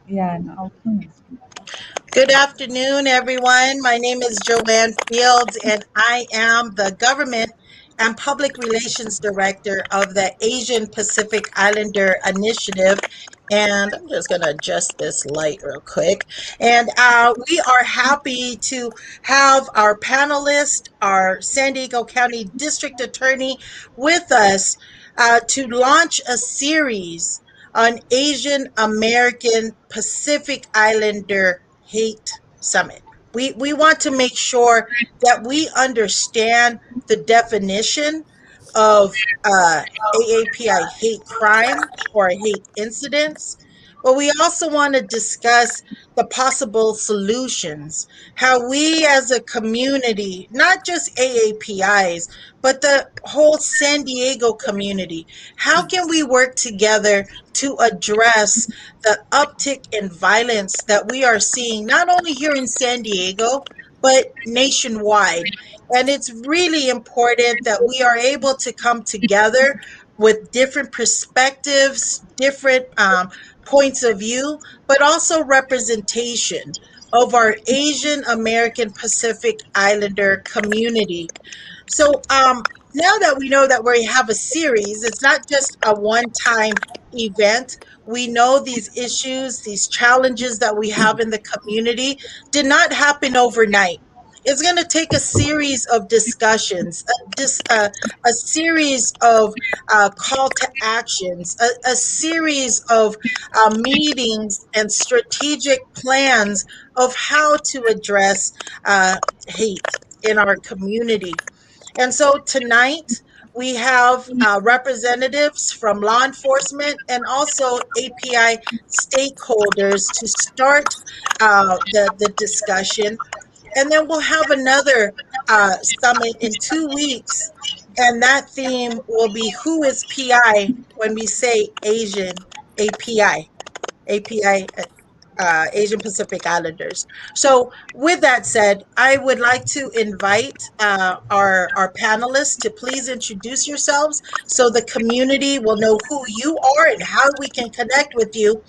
Yeah, now Good afternoon, everyone. My name is Joanne Fields, and I am the Government and Public Relations Director of the Asian Pacific Islander Initiative. And I'm just going to adjust this light real quick. And we are happy to have our panelist, our San Diego County District Attorney, with us to launch a series on Asian American Pacific Islander Hate Summit. We want to make sure that we understand the definition of AAPI hate crime or hate incidents, but we also want to discuss the possible solutions, how we as a community, not just AAPIs, but the whole San Diego community, how can we work together to address the uptick in violence that we are seeing, not only here in San Diego, but nationwide. And it's really important that we are able to come together with different perspectives, different points of view, but also representation of our Asian American Pacific Islander community. So now that we know that we have a series, it's not just a one-time event. We know these issues, these challenges that we have in the community did not happen overnight. It's going to take a series of discussions, a series of call to actions, a series of meetings and strategic plans of how to address hate in our community. And so tonight we have representatives from law enforcement and also API stakeholders to start the discussion. And then we'll have another summit in 2 weeks. And that theme will be who is PI when we say Asian API. API, Asian Pacific Islanders. So, with that said, I would like to invite our panelists to please introduce yourselves so the community will know who you are and how we can connect with you.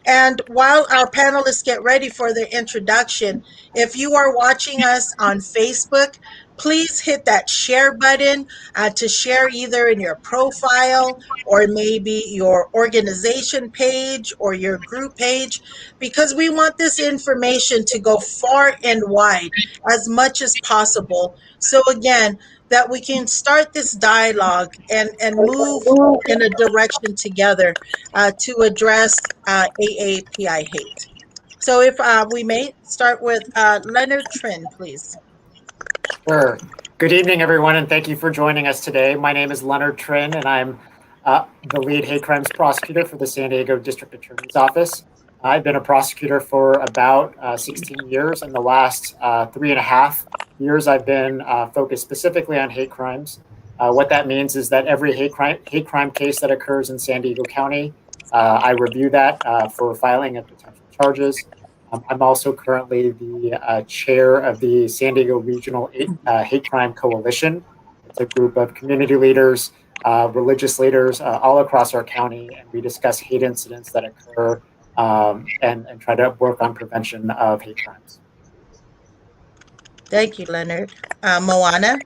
And while our panelists get ready for their introduction, if you are watching us on Facebook, please hit that share button to share either in your profile or maybe your organization page or your group page, because we want this information to go far and wide as much as possible. So, again, that we can start this dialogue and move in a direction together to address AAPI hate. So, if we may start with Leonard Trin, please. Sure. Good evening, everyone, and thank you for joining us today. My name is Leonard Trin, and I'm the lead hate crimes prosecutor for the San Diego District Attorney's Office. I've been a prosecutor for about 16 years, and the last 3.5 years I've been focused specifically on hate crimes. What that means is that every hate crime case that occurs in San Diego County, I review that for filing of potential charges. I'm also currently the chair of the San Diego Regional Hate Crime Coalition. It's a group of community leaders, religious leaders all across our county, and we discuss hate incidents that occur and try to work on prevention of hate crimes. Thank you, Leonard. Moana?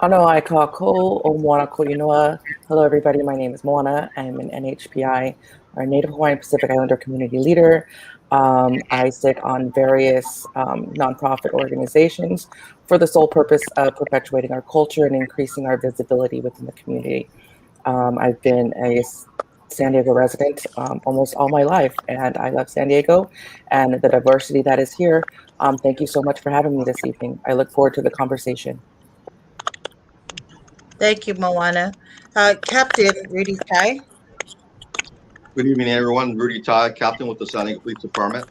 Ano I ko o Moana Koinoa. Hello, everybody. My name is Moana. I'm an NHPI, or Native Hawaiian Pacific Islander community leader. I sit on various nonprofit organizations for the sole purpose of perpetuating our culture and increasing our visibility within the community. I've been a San Diego resident almost all my life, and I love San Diego and the diversity that is here. Thank you so much for having me this evening. I look forward to the conversation. Thank you, Moana. Captain Rudy Tai? Good evening, everyone. Rudy Tai, captain with the San Diego Police Department.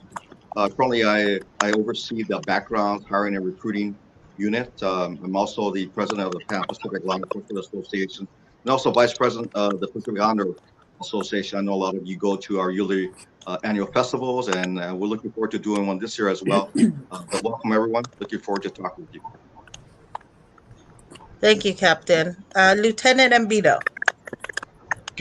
Currently, I oversee the background, hiring, and recruiting unit. I'm also the president of the Pan Pacific Law Enforcement Association, and also vice president of the Pacific Islander Association. I know a lot of you go to our yearly annual festivals, and we're looking forward to doing one this year as well. But welcome, everyone. Looking forward to talking with you. Thank you, Captain. Lieutenant Ambito?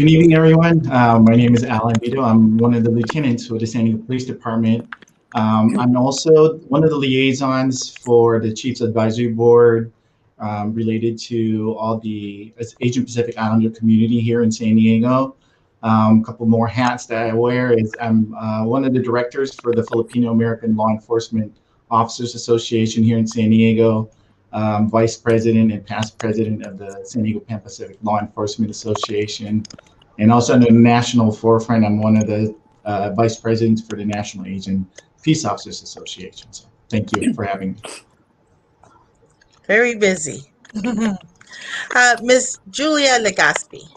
Good evening, everyone. My name is Alan Vito. I'm one of the lieutenants for the San Diego Police Department. I'm also one of the liaisons for the Chiefs Advisory Board related to all the Asian Pacific Islander community here in San Diego. A couple more hats that I wear is I'm one of the directors for the Filipino American Law Enforcement Officers Association here in San Diego. Vice President and past President of the San Diego Pan Pacific Law Enforcement Association. And also in the national forefront, I'm one of the Vice Presidents for the National Asian Peace Officers Association. So thank you for having me. Very busy. Ms. Julia Legaspi.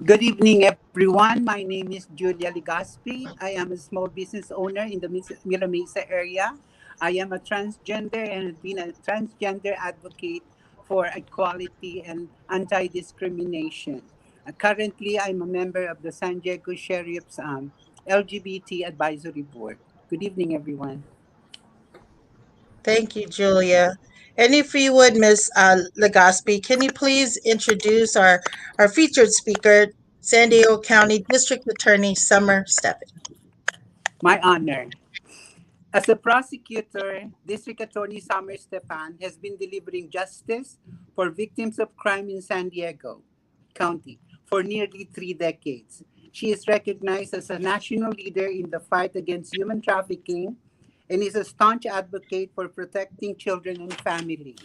Good evening, everyone. My name is Julia Legaspi. I am a small business owner in the Mira Mesa area. I am a transgender and have been a transgender advocate for equality and anti-discrimination. Currently, I'm a member of the San Diego Sheriff's LGBT Advisory Board. Good evening, everyone. Thank you, Julia. And if you would, Ms. Legaspi, can you please introduce our featured speaker, San Diego County District Attorney Summer Stephan? My honor. As a prosecutor, District Attorney Summer Stephan has been delivering justice for victims of crime in San Diego County for nearly 3 decades. She is recognized as a national leader in the fight against human trafficking and is a staunch advocate for protecting children and families.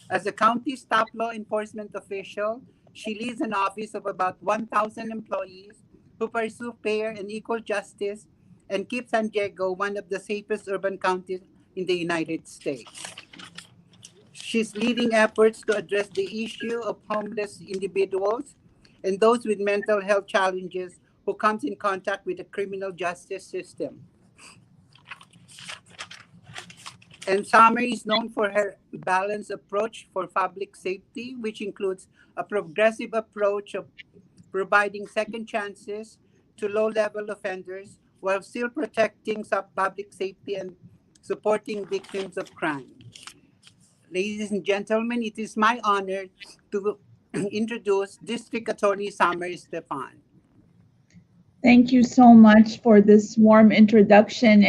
As the county's top law enforcement official, she leads an office of about 1,000 employees who pursue fair and equal justice and keep San Diego one of the safest urban counties in the United States. She's leading efforts to address the issue of homeless individuals and those with mental health challenges who comes in contact with the criminal justice system. And Summer is known for her balanced approach for public safety, which includes a progressive approach of providing second chances to low-level offenders while still protecting public safety and supporting victims of crime. Ladies and gentlemen, it is my honor to introduce District Attorney Summer Stephan. Thank you so much for this warm introduction,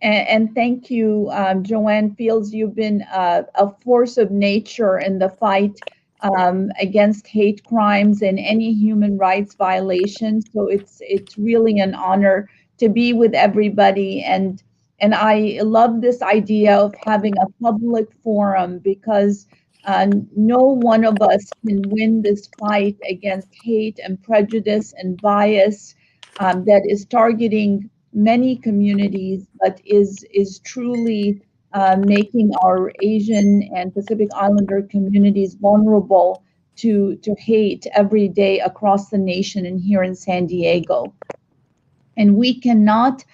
and thank you, Joanne Fields. You've been a force of nature in the fight against hate crimes and any human rights violations. So it's really an honor to be with everybody, and I love this idea of having a public forum because no one of us can win this fight against hate and prejudice and bias that is targeting many communities, but is truly making our Asian and Pacific Islander communities vulnerable to hate every day across the nation and here in San Diego. And we cannot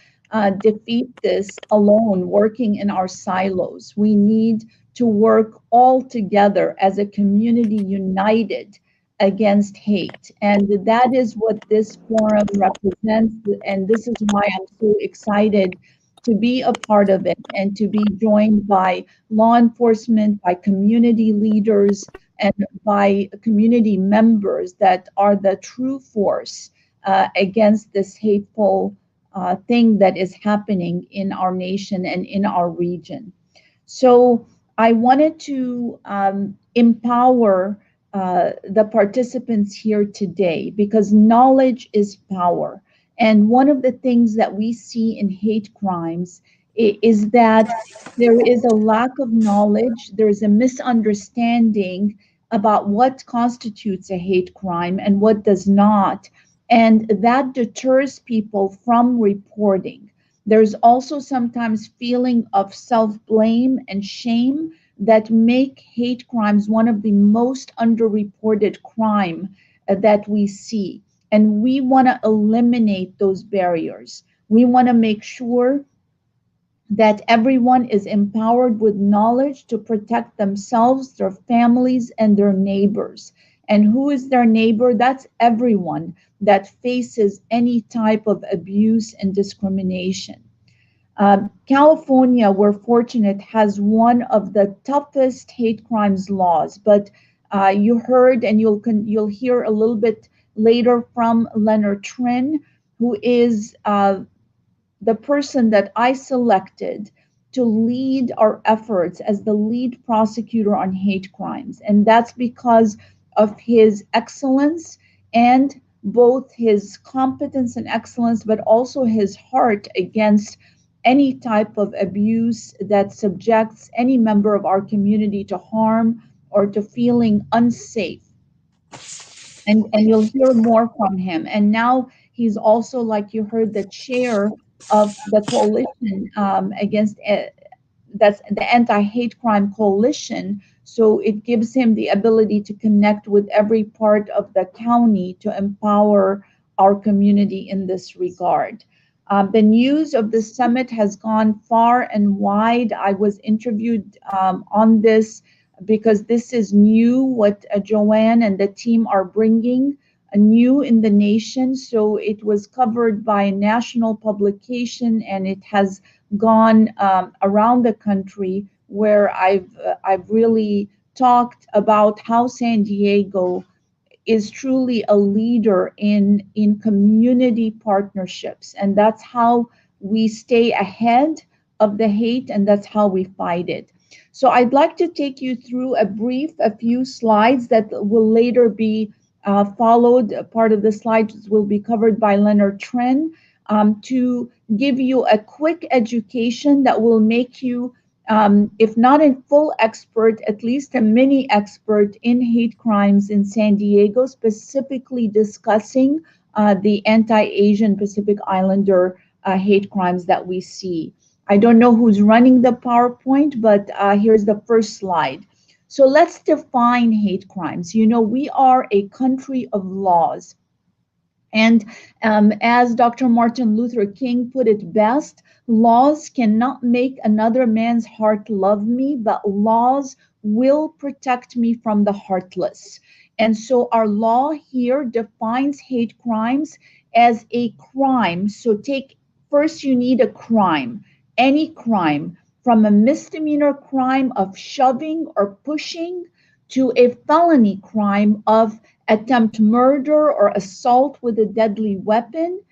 defeat this alone, working in our silos. We need to work all together as a community united against hate. And that is what this forum represents. And this is why I'm so excited to be a part of it and to be joined by law enforcement, by community leaders, and by community members that are the true force against this hateful thing that is happening in our nation and in our region. So I wanted to empower the participants here today because knowledge is power. And one of the things that we see in hate crimes is that there is a lack of knowledge, there's a misunderstanding about what constitutes a hate crime and what does not. And that deters people from reporting. There's also sometimes feeling of self-blame and shame that make hate crimes one of the most underreported crime that we see. And we want to eliminate those barriers. We want to make sure that everyone is empowered with knowledge to protect themselves, their families, and their neighbors. And who is their neighbor? That's everyone that faces any type of abuse and discrimination. California, we're fortunate, has one of the toughest hate crimes laws, but You heard, and you'll hear a little bit later from Leonard Trin, who is the person that I selected to lead our efforts as the lead prosecutor on hate crimes. And that's because of his excellence, and both his competence and excellence, but also his heart against any type of abuse that subjects any member of our community to harm or to feeling unsafe. And you'll hear more from him. And now he's also, like you heard, the chair of the coalition against that's the anti-hate crime coalition. So it gives him the ability to connect with every part of the county to empower our community in this regard. The news of the summit has gone far and wide. I was interviewed on this because this is new, what Joanne and the team are bringing, new in the nation. So it was covered by a national publication, and it has gone around the country, where I've really talked about how San Diego is truly a leader in community partnerships, and that's how we stay ahead of the hate, and that's how we fight it. So I'd like to take you through a few slides that will later be followed. Part of the slides will be covered by Leonard Trin, to give you a quick education that will make you, if not a full expert, at least a mini expert in hate crimes in San Diego, specifically discussing the anti-Asian Pacific Islander hate crimes that we see. I don't know who's running the PowerPoint, but here's the first slide. So let's define hate crimes. You know, we are a country of laws. And as Dr. Martin Luther King put it best, laws cannot make another man's heart love me, but laws will protect me from the heartless. And so our law here defines hate crimes as a crime. So first you need a crime, any crime, from a misdemeanor crime of shoving or pushing to a felony crime of attempt murder or assault with a deadly weapon.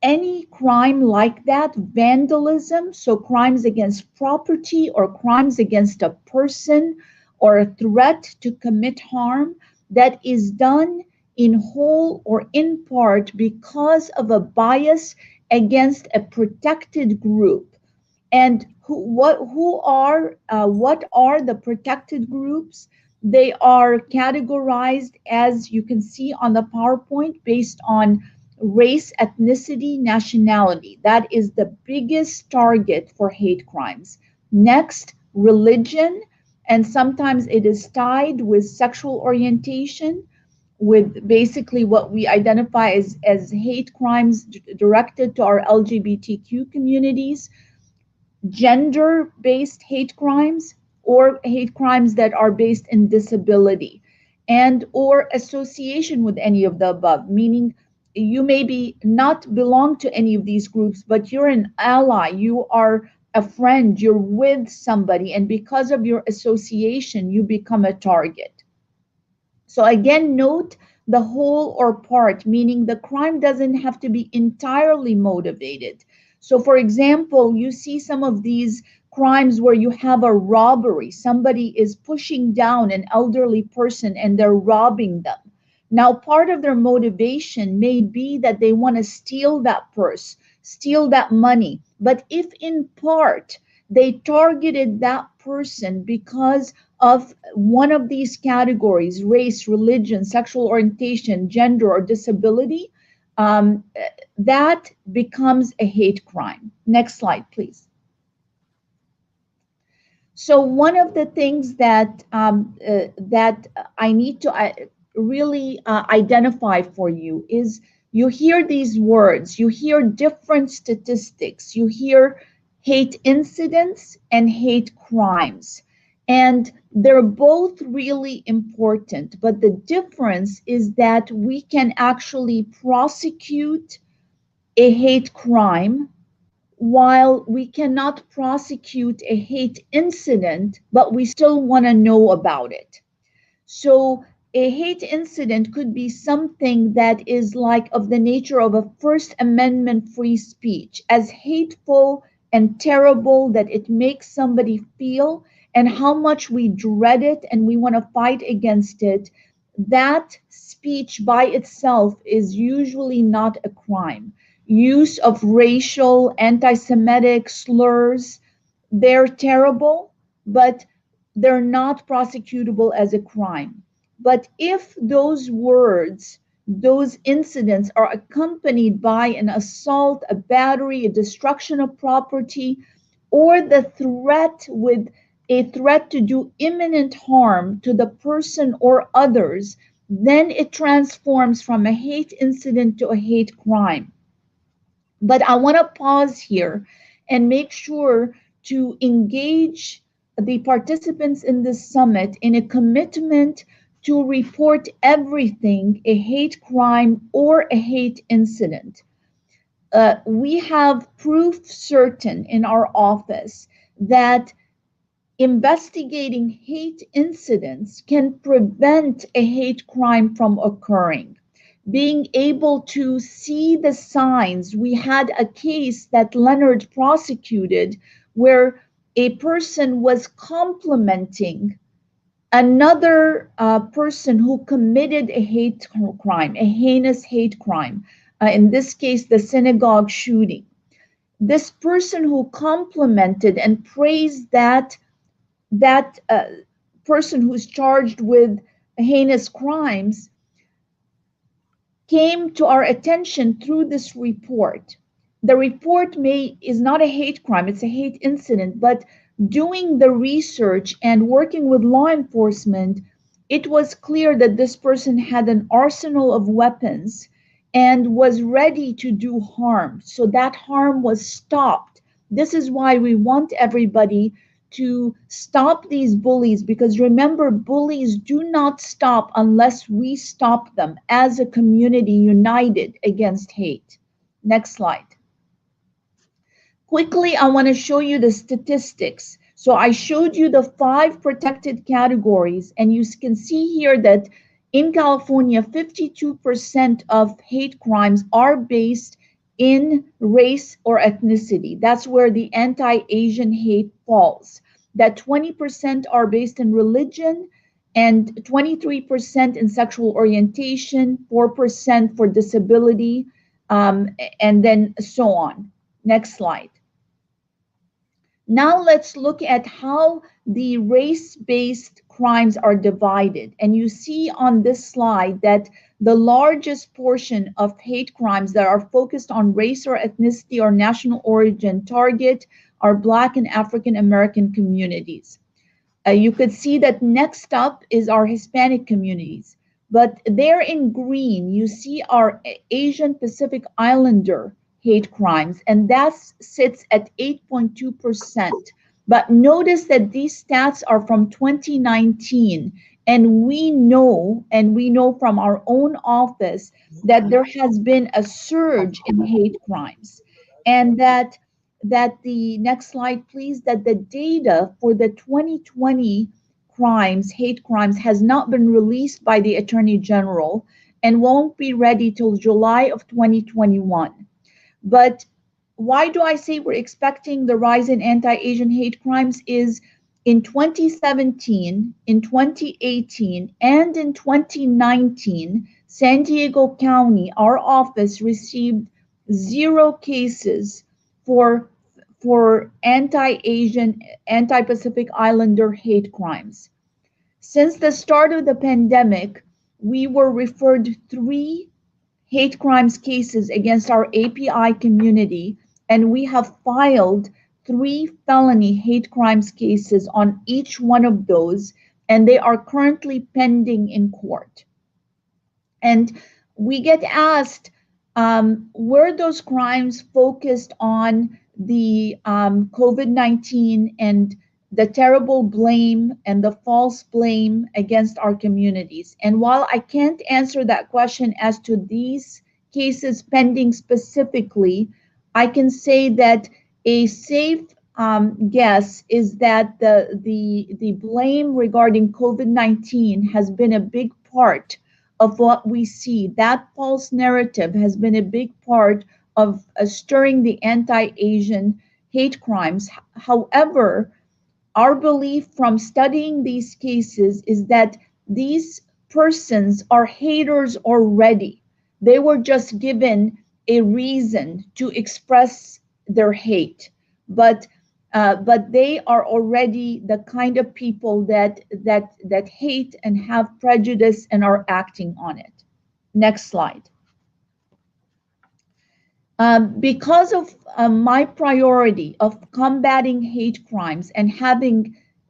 Any crime like that, vandalism, so crimes against property or crimes against a person or a threat to commit harm, that is done in whole or in part because of a bias against a protected group. And what are the protected groups? They are categorized, as you can see on the PowerPoint, based on race, ethnicity, nationality. That is the biggest target for hate crimes. Next, religion, and sometimes it is tied with sexual orientation, with basically what we identify as hate crimes directed to our LGBTQ communities. Gender-based hate crimes, or hate crimes that are based in disability, and or association with any of the above, meaning you maybe not belong to any of these groups, but you're an ally, you are a friend, you're with somebody, and because of your association, you become a target. So again, note the whole or part, meaning the crime doesn't have to be entirely motivated. So for example, you see some of these crimes where you have a robbery. Somebody is pushing down an elderly person and they're robbing them. Now, part of their motivation may be that they want to steal that purse, steal that money. But if in part they targeted that person because of one of these categories, race, religion, sexual orientation, gender, or disability, that becomes a hate crime. Next slide, please. So one of the things that that I need to really identify for you is, you hear these words, you hear different statistics, you hear hate incidents and hate crimes, and they're both really important, but the difference is that we can actually prosecute a hate crime while we cannot prosecute a hate incident, but we still want to know about it. So a hate incident could be something that is like of the nature of a First Amendment free speech, as hateful and terrible that it makes somebody feel, and how much we dread it and we want to fight against it. That speech by itself is usually not a crime. Use of racial, anti-Semitic slurs, they're terrible, but they're not prosecutable as a crime. But if those words, those incidents are accompanied by an assault, a battery, a destruction of property, or the threat with a threat to do imminent harm to the person or others, then it transforms from a hate incident to a hate crime. But I want to pause here and make sure to engage the participants in this summit in a commitment to report everything a hate crime or a hate incident. We have proof certain in our office that investigating hate incidents can prevent a hate crime from occurring. Being able to see the signs. We had a case that Leonard prosecuted where a person was complimenting another person who committed a hate crime, a heinous hate crime. In this case, the synagogue shooting. This person who complimented and praised that person who's charged with heinous crimes came to our attention through this report. The report is not a hate crime, it's a hate incident, but doing the research and working with law enforcement, it was clear that this person had an arsenal of weapons and was ready to do harm. So that harm was stopped. This is why we want everybody to stop these bullies, because remember, bullies do not stop unless we stop them as a community united against hate. Next slide. Quickly, I want to show you the statistics. So I showed you the 5 protected categories, and you can see here that in California, 52% of hate crimes are based in race or ethnicity. That's where the anti-Asian hate falls. That 20% are based in religion, and 23% in sexual orientation, 4% for disability, and then so on. Next slide. Now let's look at how the race-based crimes are divided. And you see on this slide that the largest portion of hate crimes that are focused on race or ethnicity or national origin target are Black and African American communities. You could see that next up is our Hispanic communities. But there in green, you see our Asian Pacific Islander hate crimes, and that sits at 8.2%. But notice that these stats are from 2019, and we know from our own office that there has been a surge in hate crimes, and that the next slide, please, that the data for the 2020 hate crimes, has not been released by the Attorney General and won't be ready till July of 2021. But why do I say we're expecting the rise in anti-Asian hate crimes is in 2017, in 2018, and in 2019, San Diego County, our office received 0 cases for anti-Asian, anti-Pacific Islander hate crimes. Since the start of the pandemic, we were referred 3 hate crimes cases against our API community, and we have filed 3 felony hate crimes cases on each one of those, and they are currently pending in court. And we get asked, were those crimes focused on the COVID-19 and the terrible blame and the false blame against our communities? And while I can't answer that question as to these cases pending specifically, I can say that a safe guess is that the blame regarding COVID-19 has been a big part of what we see. That false narrative has been a big part of stirring the anti-Asian hate crimes. However, our belief from studying these cases is that these persons are haters already. They were just given a reason to express their hate, but they are already the kind of people that hate and have prejudice and are acting on it. Next slide. Because of my priority of combating hate crimes and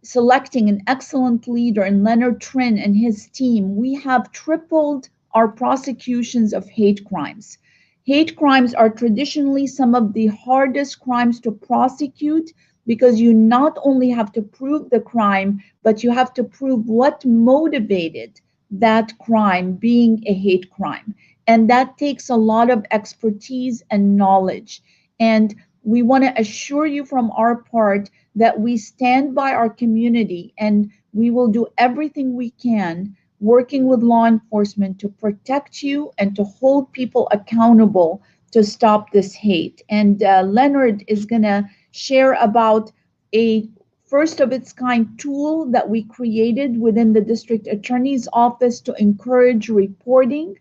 selecting an excellent leader in Leonard Trin and his team, we have tripled our prosecutions of hate crimes. Hate crimes are traditionally some of the hardest crimes to prosecute because you not only have to prove the crime, but you have to prove what motivated that crime being a hate crime. And that takes a lot of expertise and knowledge. And we want to assure you from our part that we stand by our community and we will do everything we can working with law enforcement to protect you and to hold people accountable to stop this hate. And Leonard is going to share about a first of its kind tool that we created within the district attorney's office to encourage reporting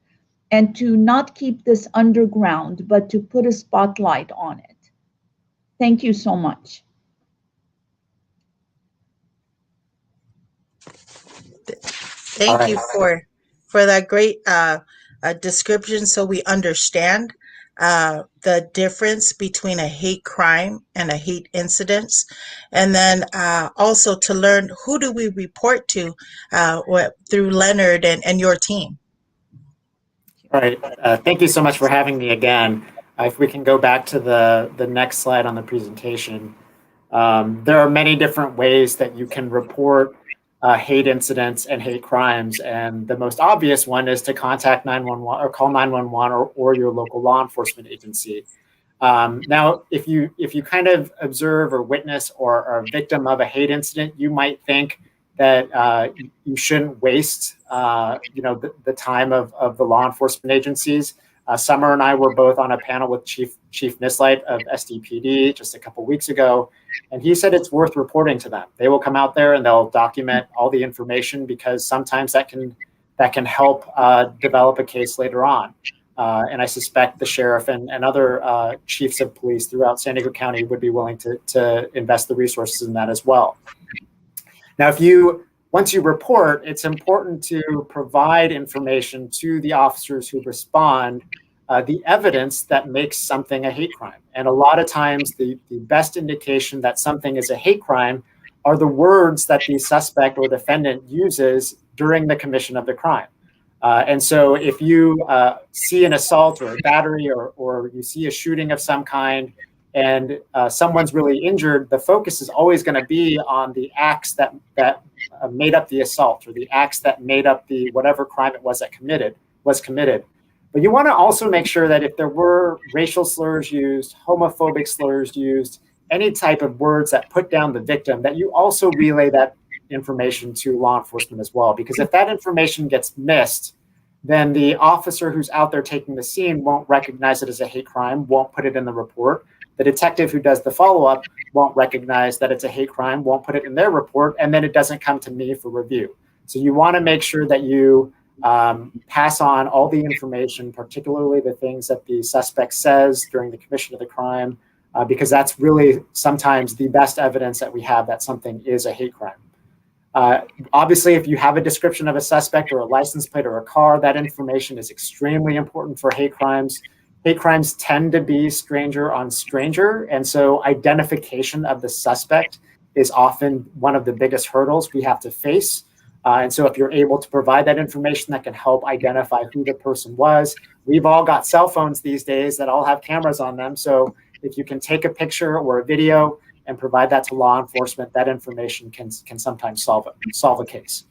and to not keep this underground, but to put a spotlight on it. Thank you so much. Thank you for that great description, so we understand the difference between a hate crime and a hate incident, and then also to learn who do we report to through Leonard and your team. All right. Thank you so much for having me again. If we can go back to the next slide on the presentation. There are many different ways that you can report hate incidents and hate crimes. And the most obvious one is to contact 911 or call 911 or your local law enforcement agency. Now, if you kind of observe or witness or are a victim of a hate incident, you might think that you shouldn't waste the time of the law enforcement agencies. Summer and I were both on a panel with Chief Nislight of SDPD just a couple weeks ago, and he said it's worth reporting to them. They will come out there and they'll document all the information because sometimes that can help develop a case later on. And I suspect the sheriff and other chiefs of police throughout San Diego County would be willing to invest the resources in that as well. Now, once you report, it's important to provide information to the officers who respond, the evidence that makes something a hate crime. And a lot of times the best indication that something is a hate crime are the words that the suspect or defendant uses during the commission of the crime. And so if you see an assault or a battery or you see a shooting of some kind, and someone's really injured, the focus is always going to be on the acts that made up the assault or the acts that made up the whatever crime it was that was committed. But you want to also make sure that if there were racial slurs used, homophobic slurs used, any type of words that put down the victim, that you also relay that information to law enforcement as well. Because if that information gets missed, then the officer who's out there taking the scene won't recognize it as a hate crime, won't put it in the report. The detective who does the follow-up won't recognize that it's a hate crime, won't put it in their report, and then it doesn't come to me for review. So you want to make sure that you pass on all the information, particularly the things that the suspect says during the commission of the crime, because that's really sometimes the best evidence that we have that something is a hate crime. Obviously, if you have a description of a suspect or a license plate or a car, that information is extremely important for hate crimes. Hate crimes tend to be stranger on stranger, and so identification of the suspect is often one of the biggest hurdles we have to face. And so if you're able to provide that information that can help identify who the person was, we've all got cell phones these days that all have cameras on them. So if you can take a picture or a video and provide that to law enforcement, that information can sometimes solve a case.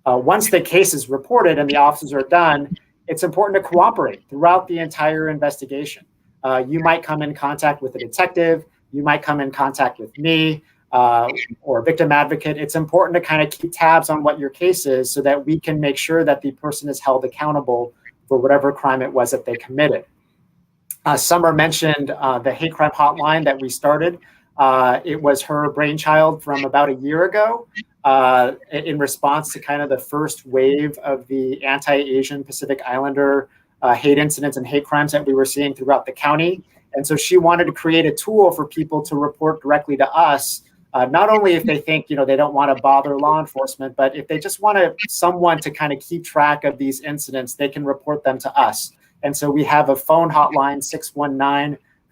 Once the case is reported and the officers are done, it's important to cooperate throughout the entire investigation. You might come in contact with a detective you might come in contact with me or a victim advocate. It's important to kind of keep tabs on what your case is so that we can make sure that the person is held accountable for whatever crime it was that they committed. Summer mentioned the hate crime hotline that we started. It was her brainchild from about a year ago in response to kind of the first wave of the anti-Asian Pacific Islander hate incidents and hate crimes that we were seeing throughout the county. And so she wanted to create a tool for people to report directly to us, not only if they think, they don't want to bother law enforcement, but if they just want someone to kind of keep track of these incidents, they can report them to us. And so we have a phone hotline,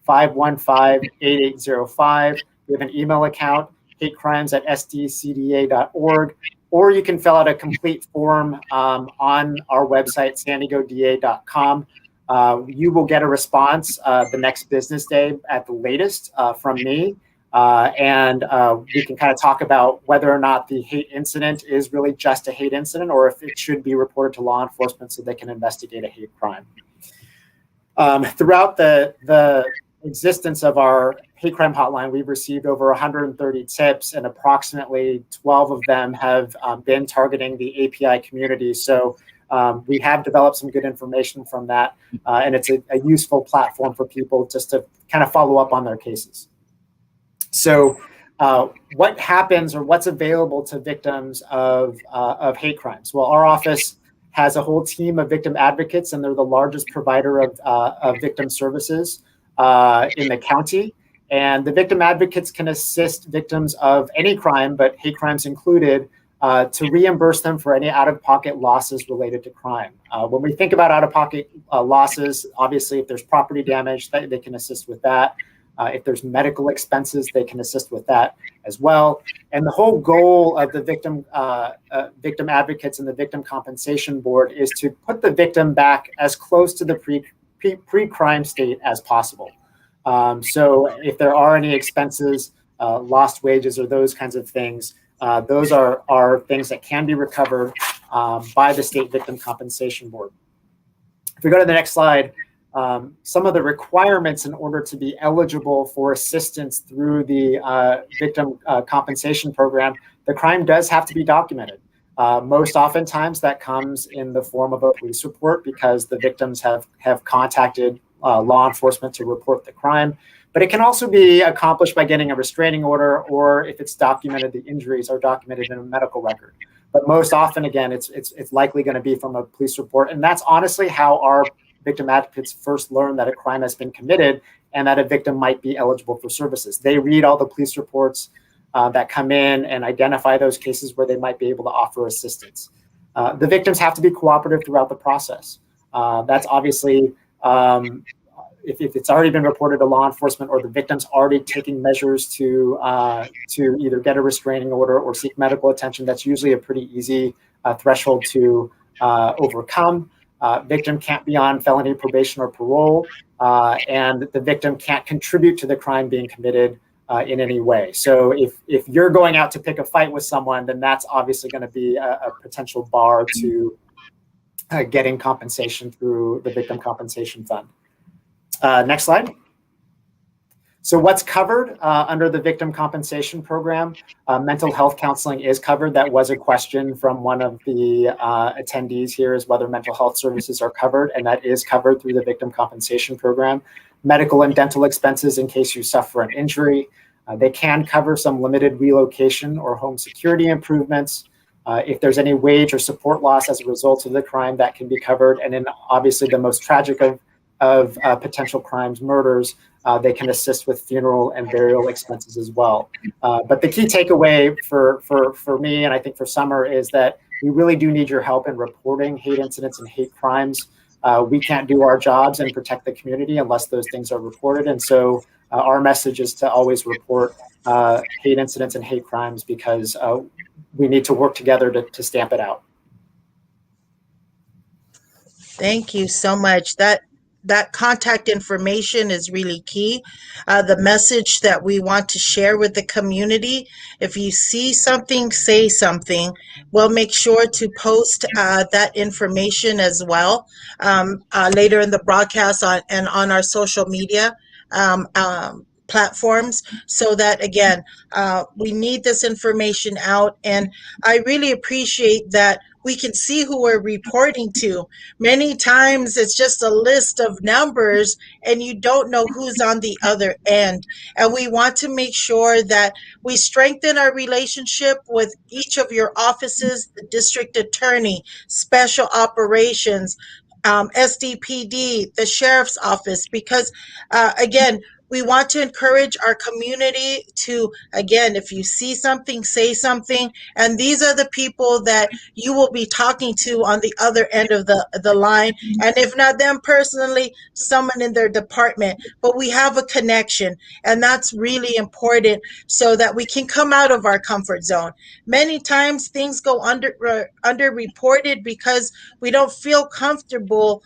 619-515-8805. We have an email account, hatecrimes@sdcda.org, or you can fill out a complete form on our website, sandiegoda.com. You will get a response the next business day at the latest from me. And we can kind of talk about whether or not the hate incident is really just a hate incident or if it should be reported to law enforcement so they can investigate a hate crime. Throughout the existence of our hate crime hotline, we've received over 130 tips, and approximately 12 of them have been targeting the API community. So we have developed some good information from that, and it's a useful platform for people just to kind of follow up on their cases. So what happens or what's available to victims of hate crimes? Well, our office has a whole team of victim advocates, and they're the largest provider of victim services in the county. And the victim advocates can assist victims of any crime, but hate crimes included, to reimburse them for any out-of-pocket losses related to crime. When we think about out-of-pocket losses, obviously, if there's property damage, they can assist with that. If there's medical expenses, they can assist with that as well. And the whole goal of the victim advocates and the Victim Compensation Board is to put the victim back as close to the pre-crime state as possible. So if there are any expenses, lost wages, or those kinds of things, those are things that can be recovered by the State Victim Compensation Board. If we go to the next slide, some of the requirements in order to be eligible for assistance through the Victim Compensation Program, the crime does have to be documented. Most oftentimes that comes in the form of a police report because the victims have contacted law enforcement to report the crime. But it can also be accomplished by getting a restraining order, or if it's documented, the injuries are documented in a medical record. But most often, again, it's likely going to be from a police report. And that's honestly how our victim advocates first learn that a crime has been committed and that a victim might be eligible for services. They read all the police reports that come in and identify those cases where they might be able to offer assistance. The victims have to be cooperative throughout the process. That's obviously, if it's already been reported to law enforcement or the victim's already taking measures to either get a restraining order or seek medical attention, that's usually a pretty easy threshold to overcome. Victim can't be on felony probation or parole, and the victim can't contribute to the crime being committed in any way. So if you're going out to pick a fight with someone, then that's obviously going to be a potential bar to getting compensation through the Victim Compensation Fund. Next slide. So what's covered under the Victim Compensation Program? Mental health counseling is covered. That was a question from one of the attendees here, is whether mental health services are covered, and that is covered through the Victim Compensation Program. Medical and dental expenses in case you suffer an injury. They can cover some limited relocation or home security improvements. If there's any wage or support loss as a result of the crime, that can be covered. And then obviously the most tragic of potential crimes, murders, they can assist with funeral and burial expenses as well. But the key takeaway for me, and I think for Summer, is that we really do need your help in reporting hate incidents and hate crimes. We can't do our jobs and protect the community unless those things are reported. And so our message is to always report hate incidents and hate crimes, because we need to work together to stamp it out. Thank you so much. That contact information is really key. The message that we want to share with the community: if you see something, say something. We'll make sure to post that information as well later in the broadcast and on our social media. platforms, so that again, we need this information out. And I really appreciate that we can see who we're reporting to. Many times it's just a list of numbers and you don't know who's on the other end. And we want to make sure that we strengthen our relationship with each of your offices, the district attorney, special operations, SDPD, the sheriff's office, because again, we want to encourage our community to, again, if you see something, say something. And these are the people that you will be talking to on the other end of the line. And if not them personally, someone in their department. But we have a connection. And that's really important so that we can come out of our comfort zone. Many times things go underreported because we don't feel comfortable,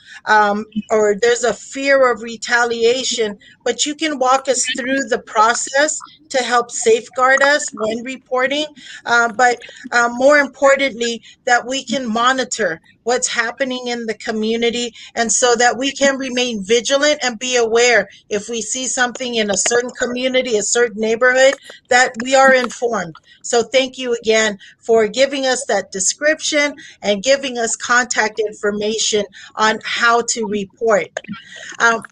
or there's a fear of retaliation. But you can walk us through the process to help safeguard us when reporting. But more importantly, that we can monitor what's happening in the community, and so that we can remain vigilant and be aware if we see something in a certain community, a certain neighborhood, that we are informed. So thank you again for giving us that description and giving us contact information on how to report. I'm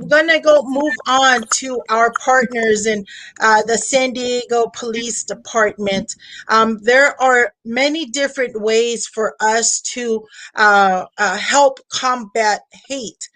gonna move on to our partners in the San Diego Police Department. There are many different ways for us to help combat hate.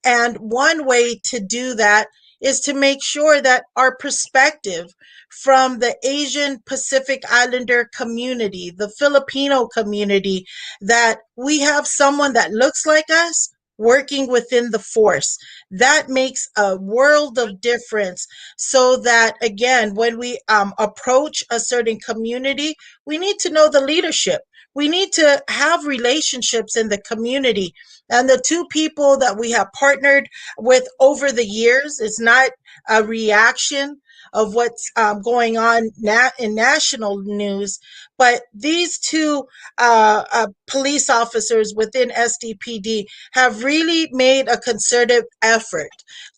And one way to do that is to make sure that our perspective from the Asian Pacific Islander community, the Filipino community, that we have someone that looks like us working within the force. That makes a world of difference, so that again, when we approach a certain community, we need to know the leadership. We need to have relationships in the community. And the two people that we have partnered with over the years, is not a reaction of what's going on in national news, but these two police officers within SDPD have really made a concerted effort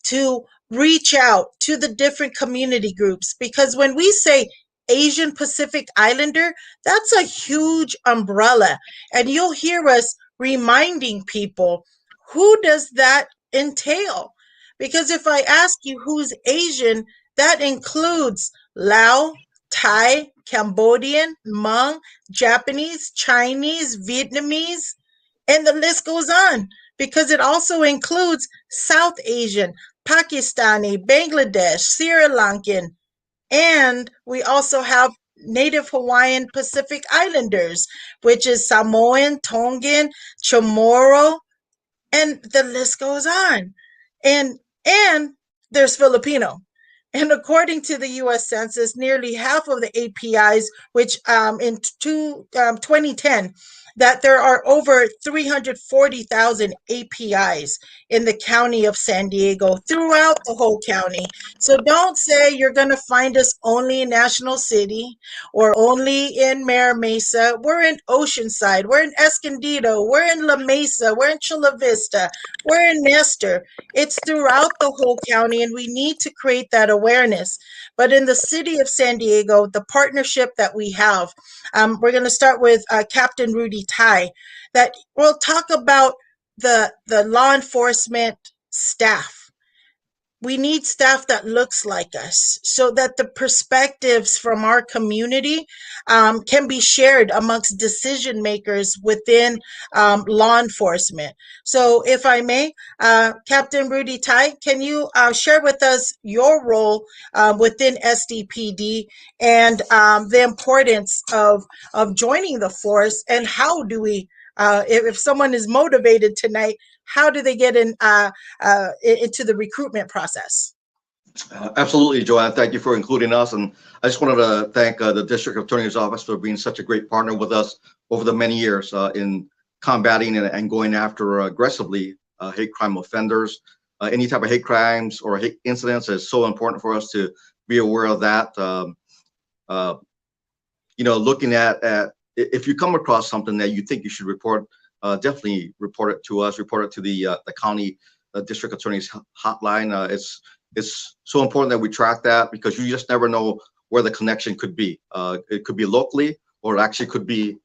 to reach out to the different community groups. Because when we say Asian Pacific Islander, that's a huge umbrella. And you'll hear us reminding people, who does that entail? Because if I ask you who's Asian, that includes Lao, Thai, Cambodian, Hmong, Japanese, Chinese, Vietnamese, and the list goes on, because it also includes South Asian, Pakistani, Bangladesh, Sri Lankan, and we also have Native Hawaiian Pacific Islanders, which is Samoan, Tongan, Chamorro, and the list goes on. And there's Filipino. And according to the U.S. Census, nearly half of the APIs, which in 2010, that there are over 340,000 APIs in the county of San Diego, throughout the whole county. So don't say you're going to find us only in National City or only in Mira Mesa. We're in Oceanside, we're in Escondido, we're in La Mesa, we're in Chula Vista, we're in Nestor. It's throughout the whole county, and we need to create that awareness. But in the city of San Diego, the partnership that we have, we're going to start with Captain Rudy Tai, that will talk about the law enforcement staff. We need staff that looks like us, so that the perspectives from our community can be shared amongst decision makers within law enforcement. So if I may, Captain Rudy Tai, can you share with us your role within SDPD, and the importance of joining the force, and how do we, if someone is motivated tonight, how do they get into the recruitment process? Absolutely, Joanne. Thank you for including us. And I just wanted to thank the District Attorney's Office for being such a great partner with us over the many years in combating and going after aggressively hate crime offenders. Any type of hate crimes or hate incidents is so important for us to be aware of that. Looking at if you come across something that you think you should report, definitely report it to us. Report it to the county district attorney's hotline. It's it's so important that we track that because you just never know where the connection could be. It could be locally, or it actually could be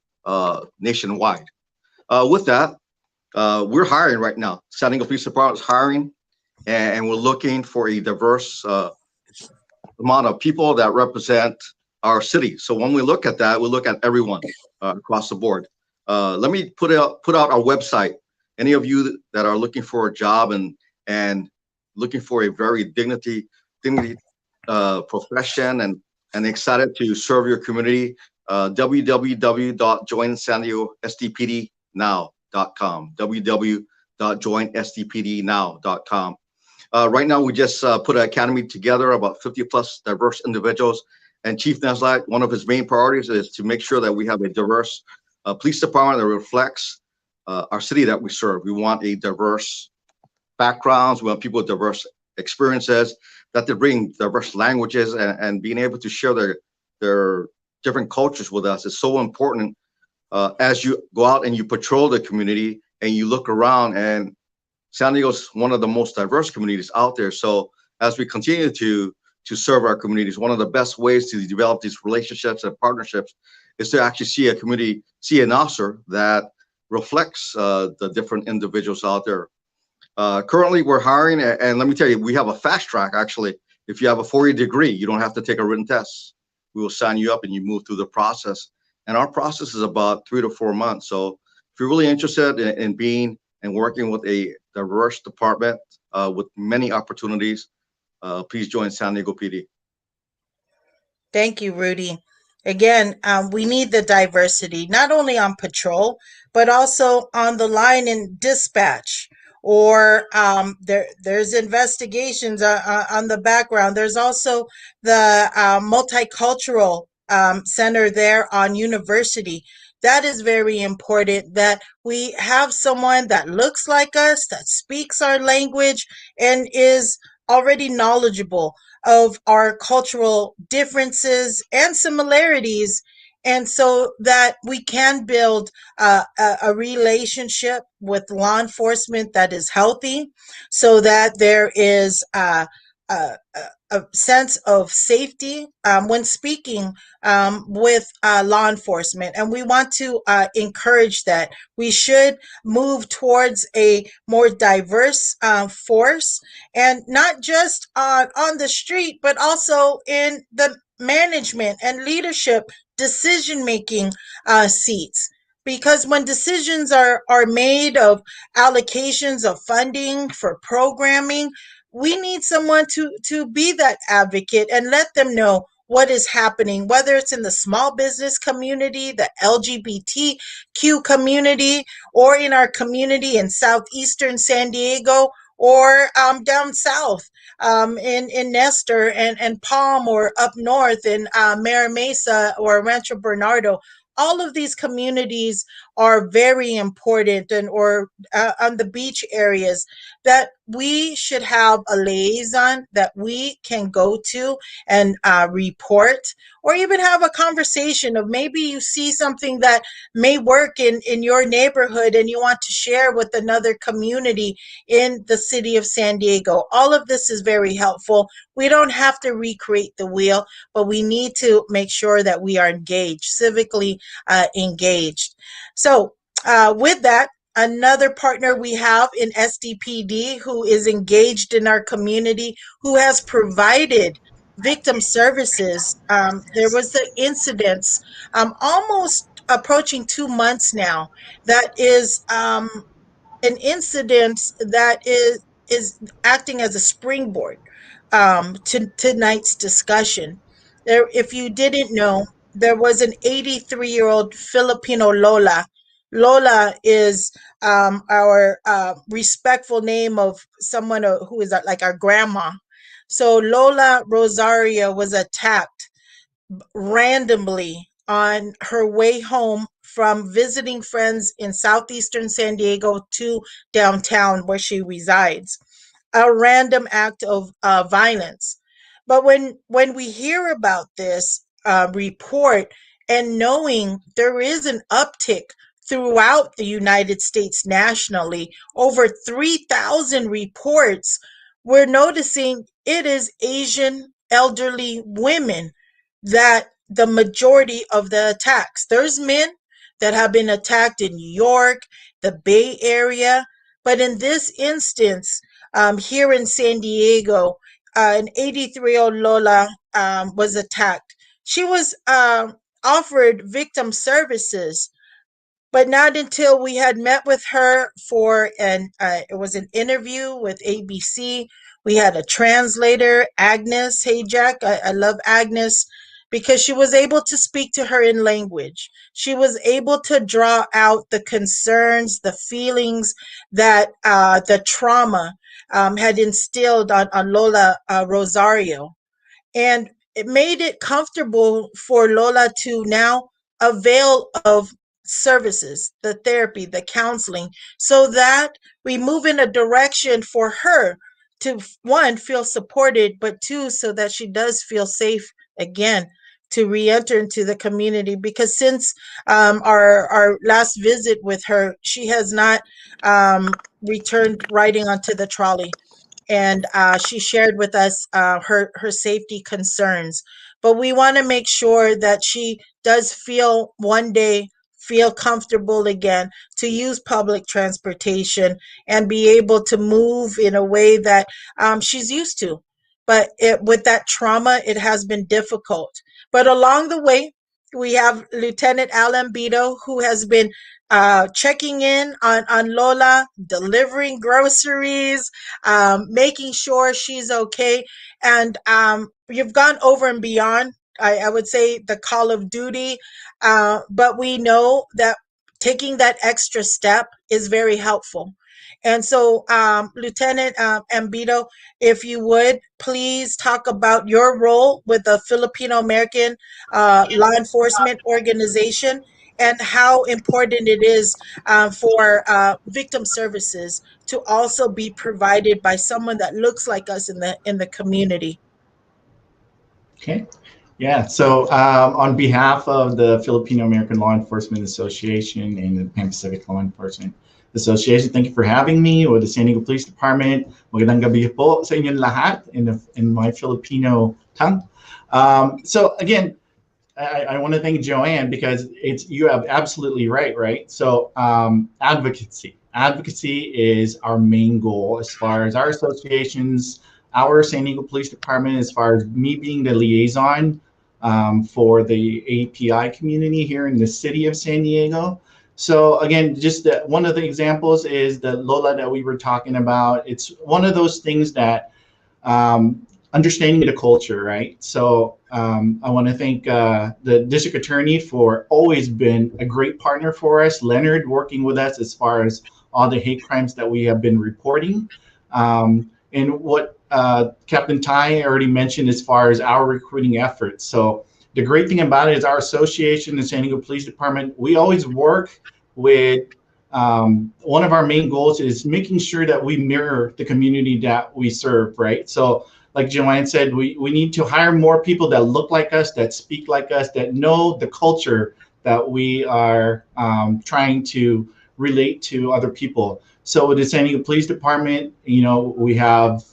nationwide. With that, we're hiring right now. San Diego Police Department is hiring, and we're looking for a diverse amount of people that represent our city. So when we look at that, we look at everyone across the board. Let me put out our website. Any of you that are looking for a job and looking for a very dignity profession and excited to serve your community, www.joinsandiegostpdnow.com. www.joinstpdnow.com. Right now, we just put an academy together, about 50 plus diverse individuals. And Chief Neslak, one of his main priorities is to make sure that we have a diverse police department that reflects our city that we serve. We want a diverse backgrounds. We want people with diverse experiences, that they bring diverse languages and being able to share their different cultures with us is so important as you go out and you patrol the community and you look around, and San Diego's one of the most diverse communities out there. So as we continue to serve our communities, one of the best ways to develop these relationships and partnerships is to actually see a community, see an officer that reflects the different individuals out there. Currently, we're hiring, and let me tell you, we have a fast track, actually. If you have a 4-year degree, you don't have to take a written test. We will sign you up and you move through the process. And our process is about 3 to 4 months. So if you're really interested in being and working with a diverse department with many opportunities, please join San Diego PD. Thank you, Rudy. Again, we need the diversity, not only on patrol, but also on the line in dispatch, or there's investigations on the background. There's also the multicultural center there on University. That is very important, that we have someone that looks like us, that speaks our language, and is already knowledgeable of our cultural differences and similarities, and so that we can build a relationship with law enforcement that is healthy, so that there is a sense of safety when speaking with law enforcement. And we want to encourage that. We should move towards a more diverse force, and not just on the street, but also in the management and leadership decision-making seats. Because when decisions are made of allocations of funding for programming, we need someone to be that advocate and let them know what is happening, whether it's in the small business community, the LGBTQ community, or in our community in southeastern San Diego, or down south in Nestor and Palm, or up north in Mira Mesa or Rancho Bernardo. All of these communities are very important, and or on the beach areas, that we should have a liaison that we can go to and report, or even have a conversation of, maybe you see something that may work in your neighborhood and you want to share with another community in the city of San Diego. All of this is very helpful. We don't have to recreate the wheel, but we need to make sure that we are engaged, civically engaged. So with that, another partner we have in SDPD who is engaged in our community, who has provided victim services. There was the incidents almost approaching 2 months now. That is an incident that is acting as a springboard to tonight's discussion. There, if you didn't know, there was an 83-year-old Filipino Lola. Lola is our respectful name of someone who is like our grandma. So Lola Rosario was attacked randomly on her way home from visiting friends in southeastern San Diego to downtown where she resides. A random act of violence. But when we hear about this report, and knowing there is an uptick throughout the United States nationally, over 3,000 reports, we're noticing it is Asian elderly women that the majority of the attacks. There's men that have been attacked in New York, the Bay Area, but in this instance, here in San Diego, an 83-year-old Lola was attacked. She was offered victim services, but not until we had met with her for it was an interview with ABC. We had a translator, Agnes. Hey Jack, I love Agnes because she was able to speak to her in language. She was able to draw out the concerns, the feelings that the trauma had instilled on Lola Rosario, and it made it comfortable for Lola to now avail of services, the therapy, the counseling, so that we move in a direction for her to, one, feel supported, but two, so that she does feel safe again to re-enter into the community. Because since our last visit with her, she has not returned riding onto the trolley, and she shared with us her safety concerns. But we want to make sure that she does feel one day feel comfortable again to use public transportation and be able to move in a way that she's used to. But with that trauma, it has been difficult. But along the way, we have Lieutenant Alan Beto, who has been checking in on Lola, delivering groceries, making sure she's okay. And you've gone over and beyond, I would say, the call of duty. But we know that taking that extra step is very helpful. And so, Lieutenant Ambito, if you would, please talk about your role with the Filipino American law enforcement organization and how important it is for victim services to also be provided by someone that looks like us in the community. Okay. Yeah. So on behalf of the Filipino American Law Enforcement Association and the Pan Pacific Law Enforcement Association, thank you for having me with the San Diego Police Department. Magandang gabi po sa inyong lahat in my Filipino tongue. So again, I want to thank Joanne because you have absolutely right? So advocacy is our main goal as far as our associations, our San Diego Police Department, as far as me being the liaison for the API community here in the city of San Diego. So again, just one of the examples is the Lola that we were talking about. It's one of those things that understanding the culture, right? So I want to thank the district attorney for always been a great partner for us. Leonard working with us as far as all the hate crimes that we have been reporting. And what Captain Tai already mentioned as far as our recruiting efforts. So the great thing about it is our association, the San Diego Police Department, we always work with one of our main goals is making sure that we mirror the community that we serve, right? So like Joanne said, we need to hire more people that look like us, that speak like us, that know the culture that we are trying to relate to other people. So with the San Diego Police Department, you know, we have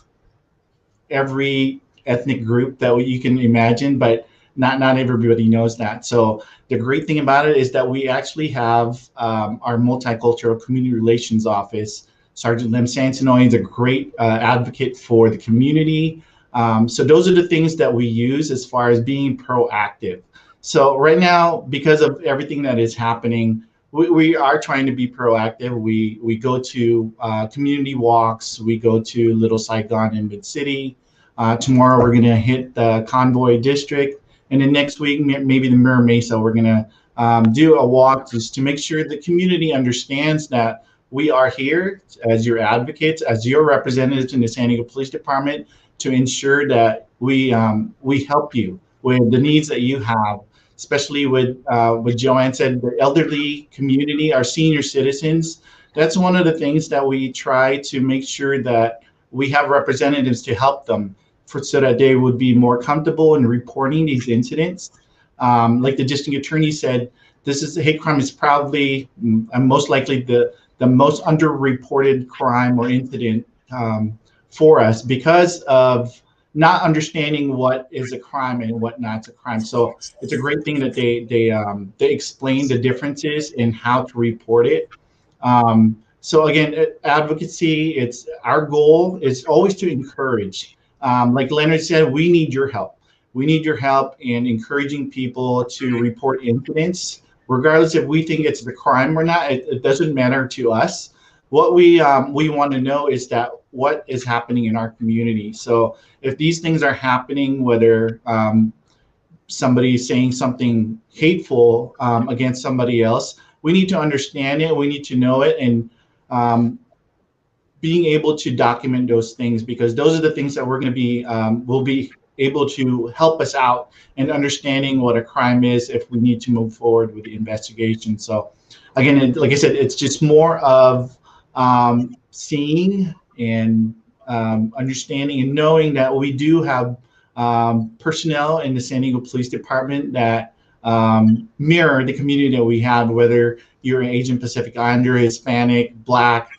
every ethnic group that you can imagine, but not everybody knows that. So the great thing about it is that we actually have our multicultural community relations office. Sergeant Lim Sansenoy is a great advocate for the community. So those are the things that we use as far as being proactive. So right now, because of everything that is happening, we are trying to be proactive. We go to community walks. We go to Little Saigon in Mid-City. Tomorrow we're gonna hit the Convoy District. And then next week, maybe the Mira Mesa, we're gonna do a walk just to make sure the community understands that we are here as your advocates, as your representatives in the San Diego Police Department to ensure that we help you with the needs that you have, especially with what Joanne said, the elderly community, our senior citizens. That's one of the things that we try to make sure that we have representatives to help them so that they would be more comfortable in reporting these incidents. Like the district attorney said, hate crime is probably and most likely the most underreported crime or incident for us because of not understanding what is a crime and what not a crime. So it's a great thing that they explain the differences in how to report it. So again, advocacy, it's our goal is always to encourage. Like Leonard said, we need your help. We need your help in encouraging people to report incidents, regardless if we think it's the crime or not. It doesn't matter to us. What we want to know is that what is happening in our community. So if these things are happening, whether somebody is saying something hateful against somebody else, we need to understand it. We need to know it, and being able to document those things, because those are the things that we're going to be will be able to help us out in understanding what a crime is if we need to move forward with the investigation. So again, like I said, it's just more of seeing and understanding and knowing that we do have personnel in the San Diego Police Department that mirror the community that we have, whether you're an Asian Pacific Islander, Hispanic, Black,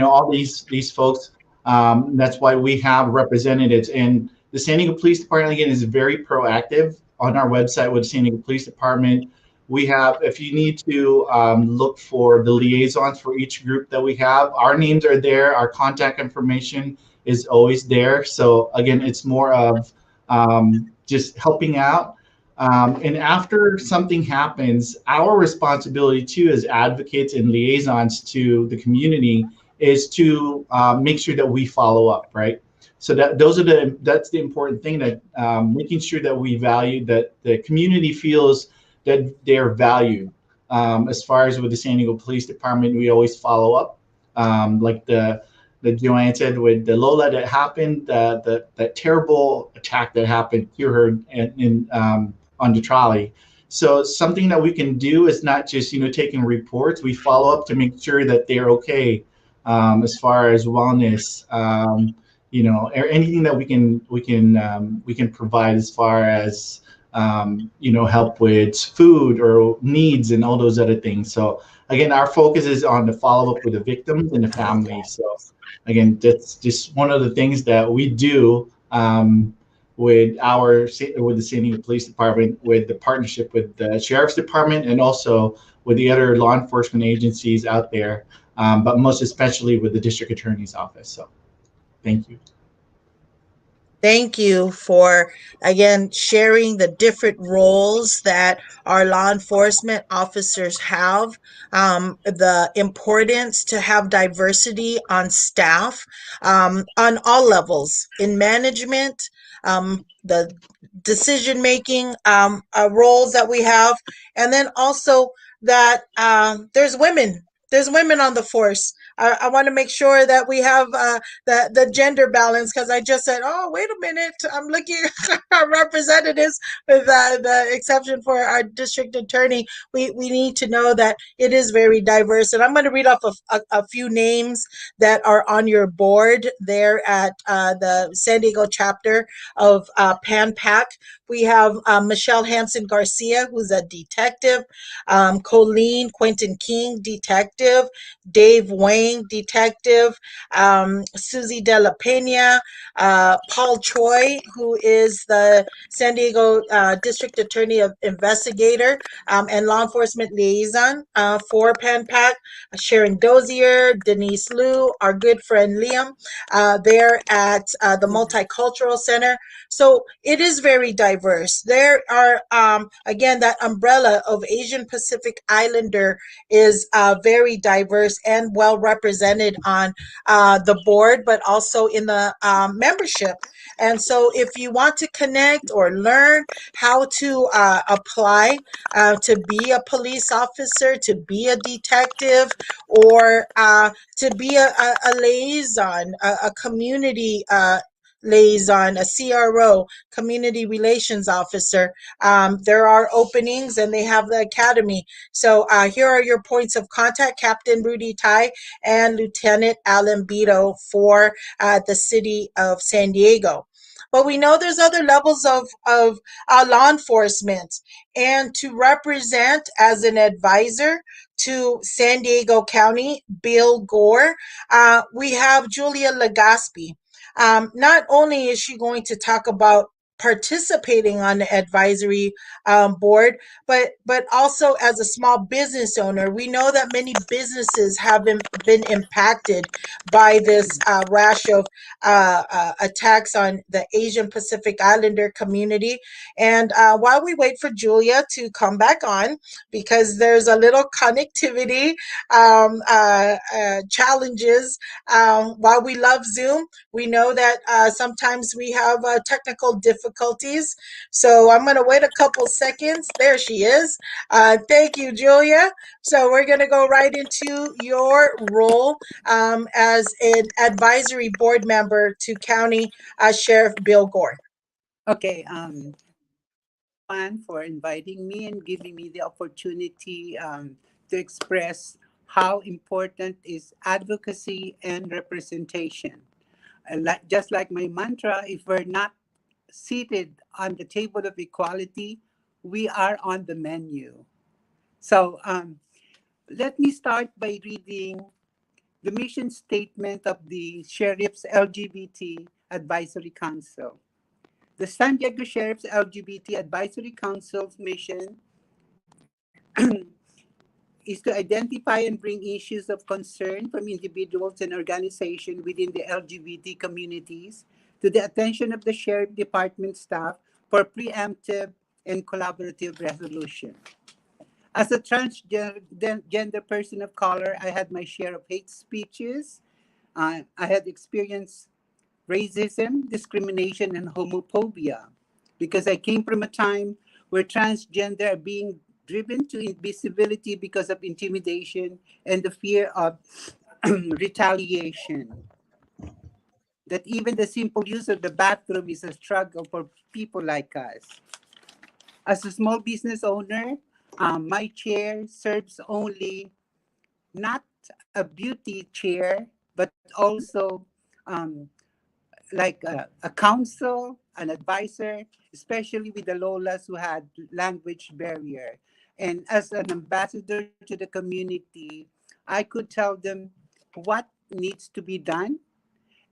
all these folks. That's why we have representatives. And the San Diego Police Department, again, is very proactive on our website with the San Diego Police Department. We have, if you need to look for the liaisons for each group that we have, our names are there. Our contact information is always there. So again, it's more of just helping out. And after something happens, our responsibility too as advocates and liaisons to the community is to make sure that we follow up, right? So that's the important thing, that making sure that we value, that the community feels that they're valued. As far as with the San Diego Police Department, we always follow up. Like the Joanne said with the Lola that happened, that terrible attack that happened to her on the trolley. So something that we can do is not just taking reports. We follow up to make sure that they're okay, as far as wellness, or anything that we can provide as far as help with food or needs and all those other things. So again, our focus is on the follow up with the victims and the families. So again, that's just one of the things that we do with the San Diego Police Department, with the partnership with the Sheriff's Department and also with the other law enforcement agencies out there, but most especially with the District Attorney's Office. So thank you. Thank you for, again, sharing the different roles that our law enforcement officers have, the importance to have diversity on staff, on all levels, in management, the decision-making roles that we have, and then also that there's women on the force. I want to make sure that we have the gender balance, because I just said, oh, wait a minute, I'm looking at our representatives with the exception for our district attorney. We need to know that it is very diverse. And I'm going to read off a few names that are on your board there at the San Diego chapter of PANPAC. We have Michelle Hanson Garcia, who's a detective, Colleen Quentin King, detective, Dave Wayne, detective, Susie De La Pena, Paul Choi, who is the San Diego District Attorney of Investigator and Law Enforcement Liaison for PANPAC, Sharon Dozier, Denise Liu, our good friend Liam, there at the Multicultural Center. So it is very diverse. There are, again, that umbrella of Asian Pacific Islander is very diverse and well represented on the board, but also in the membership. And so if you want to connect or learn how to apply to be a police officer, to be a detective, or to be a liaison, a community liaison, a CRO, community relations officer, there are openings and they have the academy. So here are your points of contact: Captain Rudy Tai and Lieutenant Alan Beto for the city of San Diego. But we know there's other levels of law enforcement, and to represent as an advisor to San Diego County, Bill Gore, we have Julia Legaspi. Not only is she going to talk about participating on the advisory board, but also as a small business owner, we know that many businesses have been impacted by this rash of attacks on the Asian Pacific Islander community. And while we wait for Julia to come back on, because there's a little connectivity challenges, while we love Zoom, we know that sometimes we have technical difficulties. So I'm going to wait a couple seconds. There she is. Thank you, Julia. So we're going to go right into your role as an advisory board member to County Sheriff Bill Gore. Okay, Juan, for inviting me and giving me the opportunity to express how important is advocacy and representation. Just like my mantra, if we're not seated on the table of equality, we are on the menu. So let me start by reading the mission statement of the Sheriff's LGBT Advisory Council. The San Diego Sheriff's LGBT Advisory Council's mission is to identify and bring issues of concern from individuals and organizations within the LGBT communities to the attention of the Sheriff Department staff for preemptive and collaborative resolution. As a transgender person of color, I had my share of hate speeches. I had experienced racism, discrimination, and homophobia because I came from a time where transgender are being driven to invisibility because of intimidation and the fear of retaliation. That even the simple use of the bathroom is a struggle for people like us. As a small business owner, my chair serves only not a beauty chair, but also like a counsel, an advisor, especially with the Lolas who had language barrier. And as an ambassador to the community, I could tell them what needs to be done.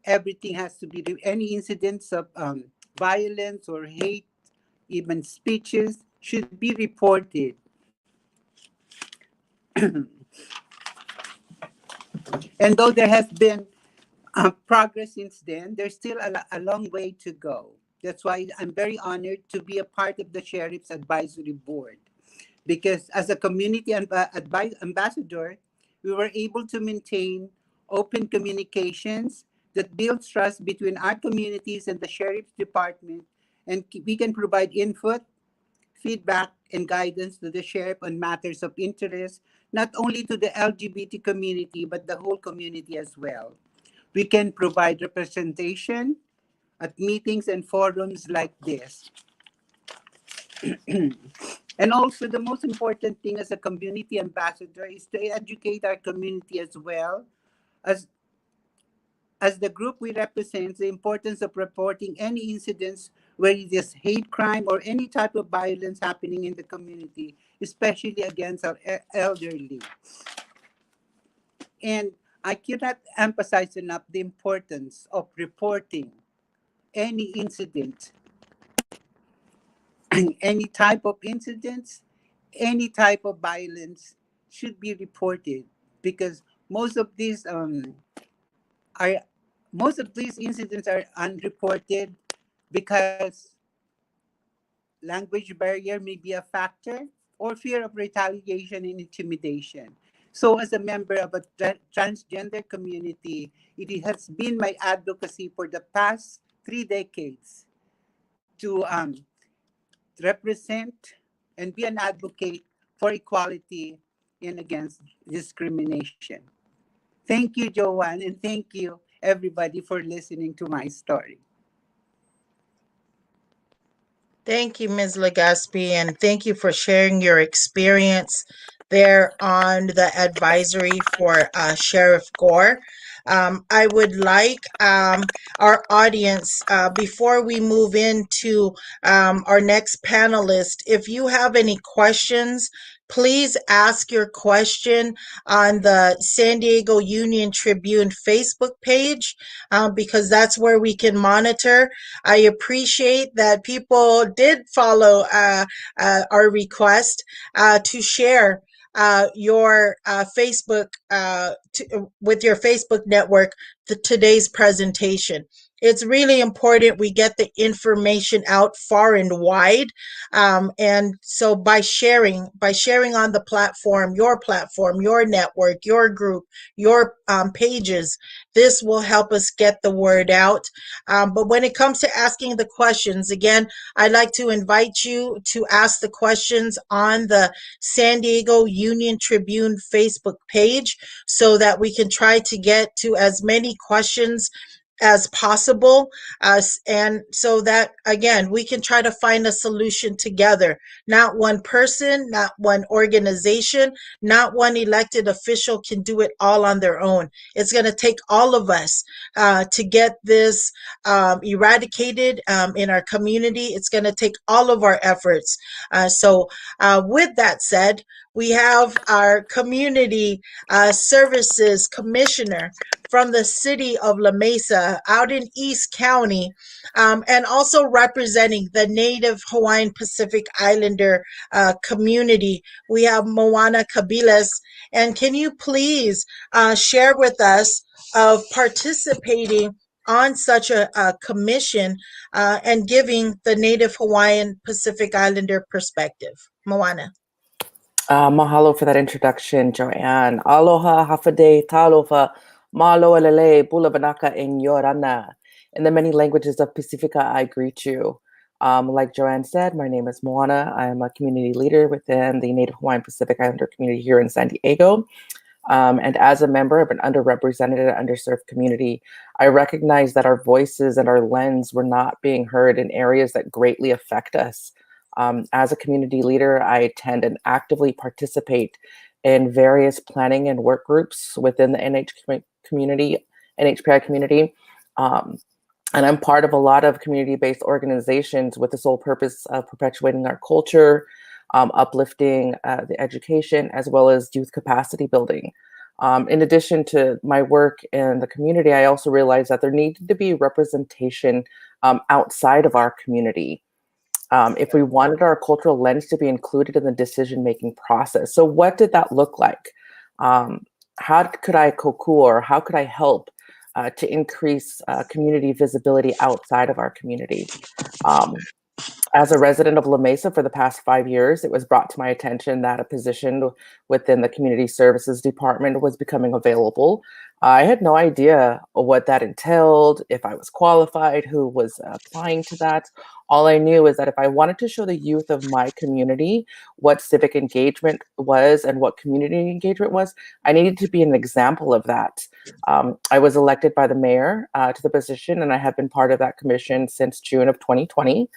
Everything has to be, any incidents of violence or hate, even speeches, should be reported. And though there has been progress since then, there's still a long way to go. That's why I'm very honored to be a part of the Sheriff's Advisory Board. Because as a community ambassador, we were able to maintain open communications that builds trust between our communities and the Sheriff's Department, and we can provide input, feedback, and guidance to the Sheriff on matters of interest, not only to the LGBT community, but the whole community as well. We can provide representation at meetings and forums like this. And also the most important thing as a community ambassador is to educate our community as well as the group we represent, the importance of reporting any incidents where it is hate crime or any type of violence happening in the community, especially against our elderly. And I cannot emphasize enough the importance of reporting any incident, any type of incidents, any type of violence should be reported, because most of these incidents are unreported because language barrier may be a factor, or fear of retaliation and intimidation. So as a member of a transgender community, it has been my advocacy for the past 3 decades to represent and be an advocate for equality and against discrimination. Thank you, Joanne, and thank you, everybody, for listening to my story. Thank you, Ms. Legaspi, and thank you for sharing your experience there on the advisory for Sheriff Gore. I would like our audience, before we move into our next panelist, if you have any questions please ask your question on the San Diego Union Tribune Facebook page, because that's where we can monitor. I appreciate that people did follow our request to share your Facebook with your Facebook network today's presentation. It's really important we get the information out far and wide, and so by sharing on the platform, your network, your group, your pages, this will help us get the word out. But when it comes to asking the questions, again, I'd like to invite you to ask the questions on the San Diego Union Tribune Facebook page so that we can try to get to as many questions as possible, and so that, again, we can try to find a solution together. Not one person, not one organization, not one elected official can do it all on their own. It's going to take all of us to get this eradicated in our community. It's going to take all of our efforts. So with that said, we have our Community Services Commissioner from the city of La Mesa out in East County, and also representing the Native Hawaiian Pacific Islander community. We have Moana Kabilas. And can you please share with us of participating on such a commission and giving the Native Hawaiian Pacific Islander perspective? Moana. Mahalo for that introduction, Joanne. Aloha, hafade, talofa, malo alele, bulavanaka, and yorana. In the many languages of Pacifica, I greet you. Like Joanne said, my name is Moana. I am a community leader within the Native Hawaiian Pacific Islander community here in San Diego. And as a member of an underrepresented and underserved community, I recognize that our voices and our lens were not being heard in areas that greatly affect us. As a community leader, I attend and actively participate in various planning and work groups within the NHPI community. And I'm part of a lot of community-based organizations with the sole purpose of perpetuating our culture, uplifting the education, as well as youth capacity building. In addition to my work in the community, I also realized that there needed to be representation outside of our community if we wanted our cultural lens to be included in the decision-making process. So what did that look like? How could I co-cool, or how could I help to increase community visibility outside of our community? As a resident of La Mesa for the past 5 years, it was brought to my attention that a position within the Community Services Department was becoming available. I had no idea what that entailed, if I was qualified, who was applying to that. All I knew is that if I wanted to show the youth of my community what civic engagement was and what community engagement was, I needed to be an example of that. I was elected by the mayor to the position, and I have been part of that commission since June of 2020.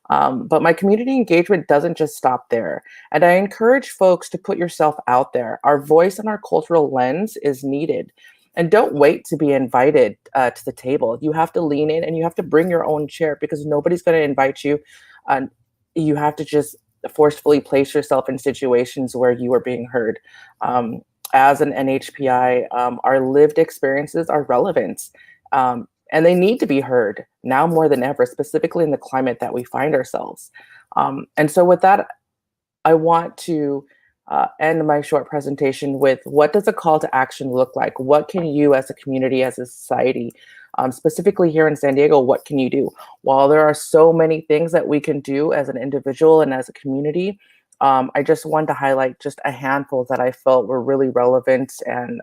But my community engagement doesn't just stop there. And I encourage folks to put yourself out there. Our voice and our cultural lens is needed. And don't wait to be invited to the table. You have to lean in and you have to bring your own chair, because nobody's going to invite you. You have to just forcefully place yourself in situations where you are being heard. As an NHPI, our lived experiences are relevant. And they need to be heard now more than ever, specifically in the climate that we find ourselves. And so with that, I want to end my short presentation with, what does a call to action look like? What can you as a community, as a society, specifically here in San Diego, what can you do? While there are so many things that we can do as an individual and as a community, I just wanted to highlight just a handful that I felt were really relevant and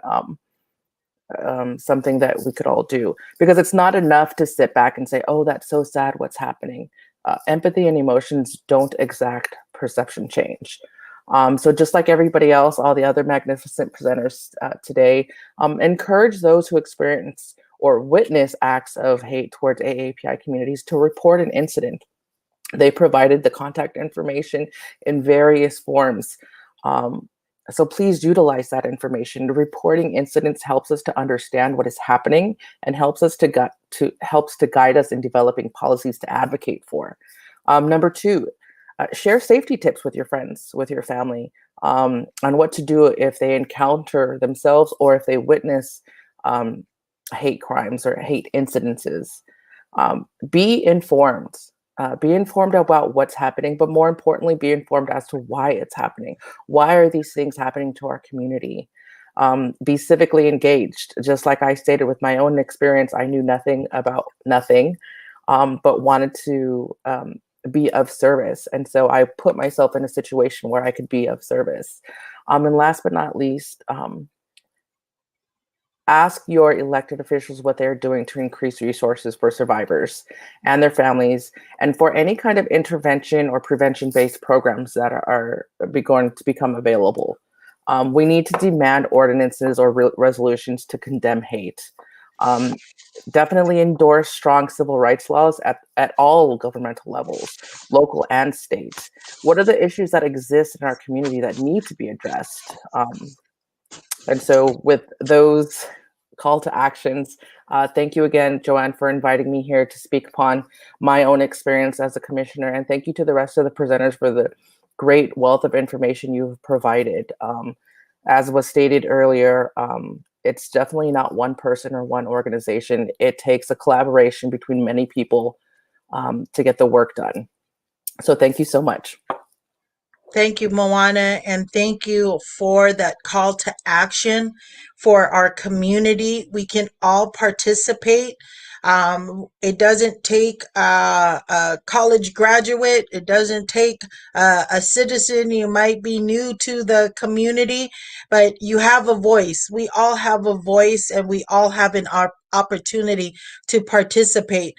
something that we could all do, because it's not enough to sit back and say, oh, that's so sad, what's happening. Empathy and emotions don't exact perception change. So just like everybody else, all the other magnificent presenters today, encourage those who experience or witness acts of hate towards AAPI communities to report an incident. They provided the contact information in various forms. So please utilize that information. Reporting incidents helps us to understand what is happening and helps to guide us in developing policies to advocate for. Number two, share safety tips with your friends, with your family. on what to do if they encounter themselves or if they witness hate crimes or hate incidences. Be informed. Be informed about what's happening, but more importantly, be informed as to why it's happening. Why are these things happening to our community? Be civically engaged. Just like I stated with my own experience, I knew nothing about nothing, but wanted to be of service. And so I put myself in a situation where I could be of service. And last but not least, ask your elected officials what they're doing to increase resources for survivors and their families, and for any kind of intervention or prevention-based programs that are going to become available. We need to demand ordinances or resolutions to condemn hate. Definitely endorse strong civil rights laws at all governmental levels, local and state. What are the issues that exist in our community that need to be addressed? And so with those call to actions, thank you again, Joanne, for inviting me here to speak upon my own experience as a commissioner. And thank you to the rest of the presenters for the great wealth of information you've provided. As was stated earlier, it's definitely not one person or one organization. It takes a collaboration between many people to get the work done. So thank you so much. Thank you, Moana, and thank you for that call to action for our community. We can all participate. It doesn't take a college graduate. It doesn't take a citizen. You might be new to the community, but you have a voice. We all have a voice, and we all have an opportunity to participate.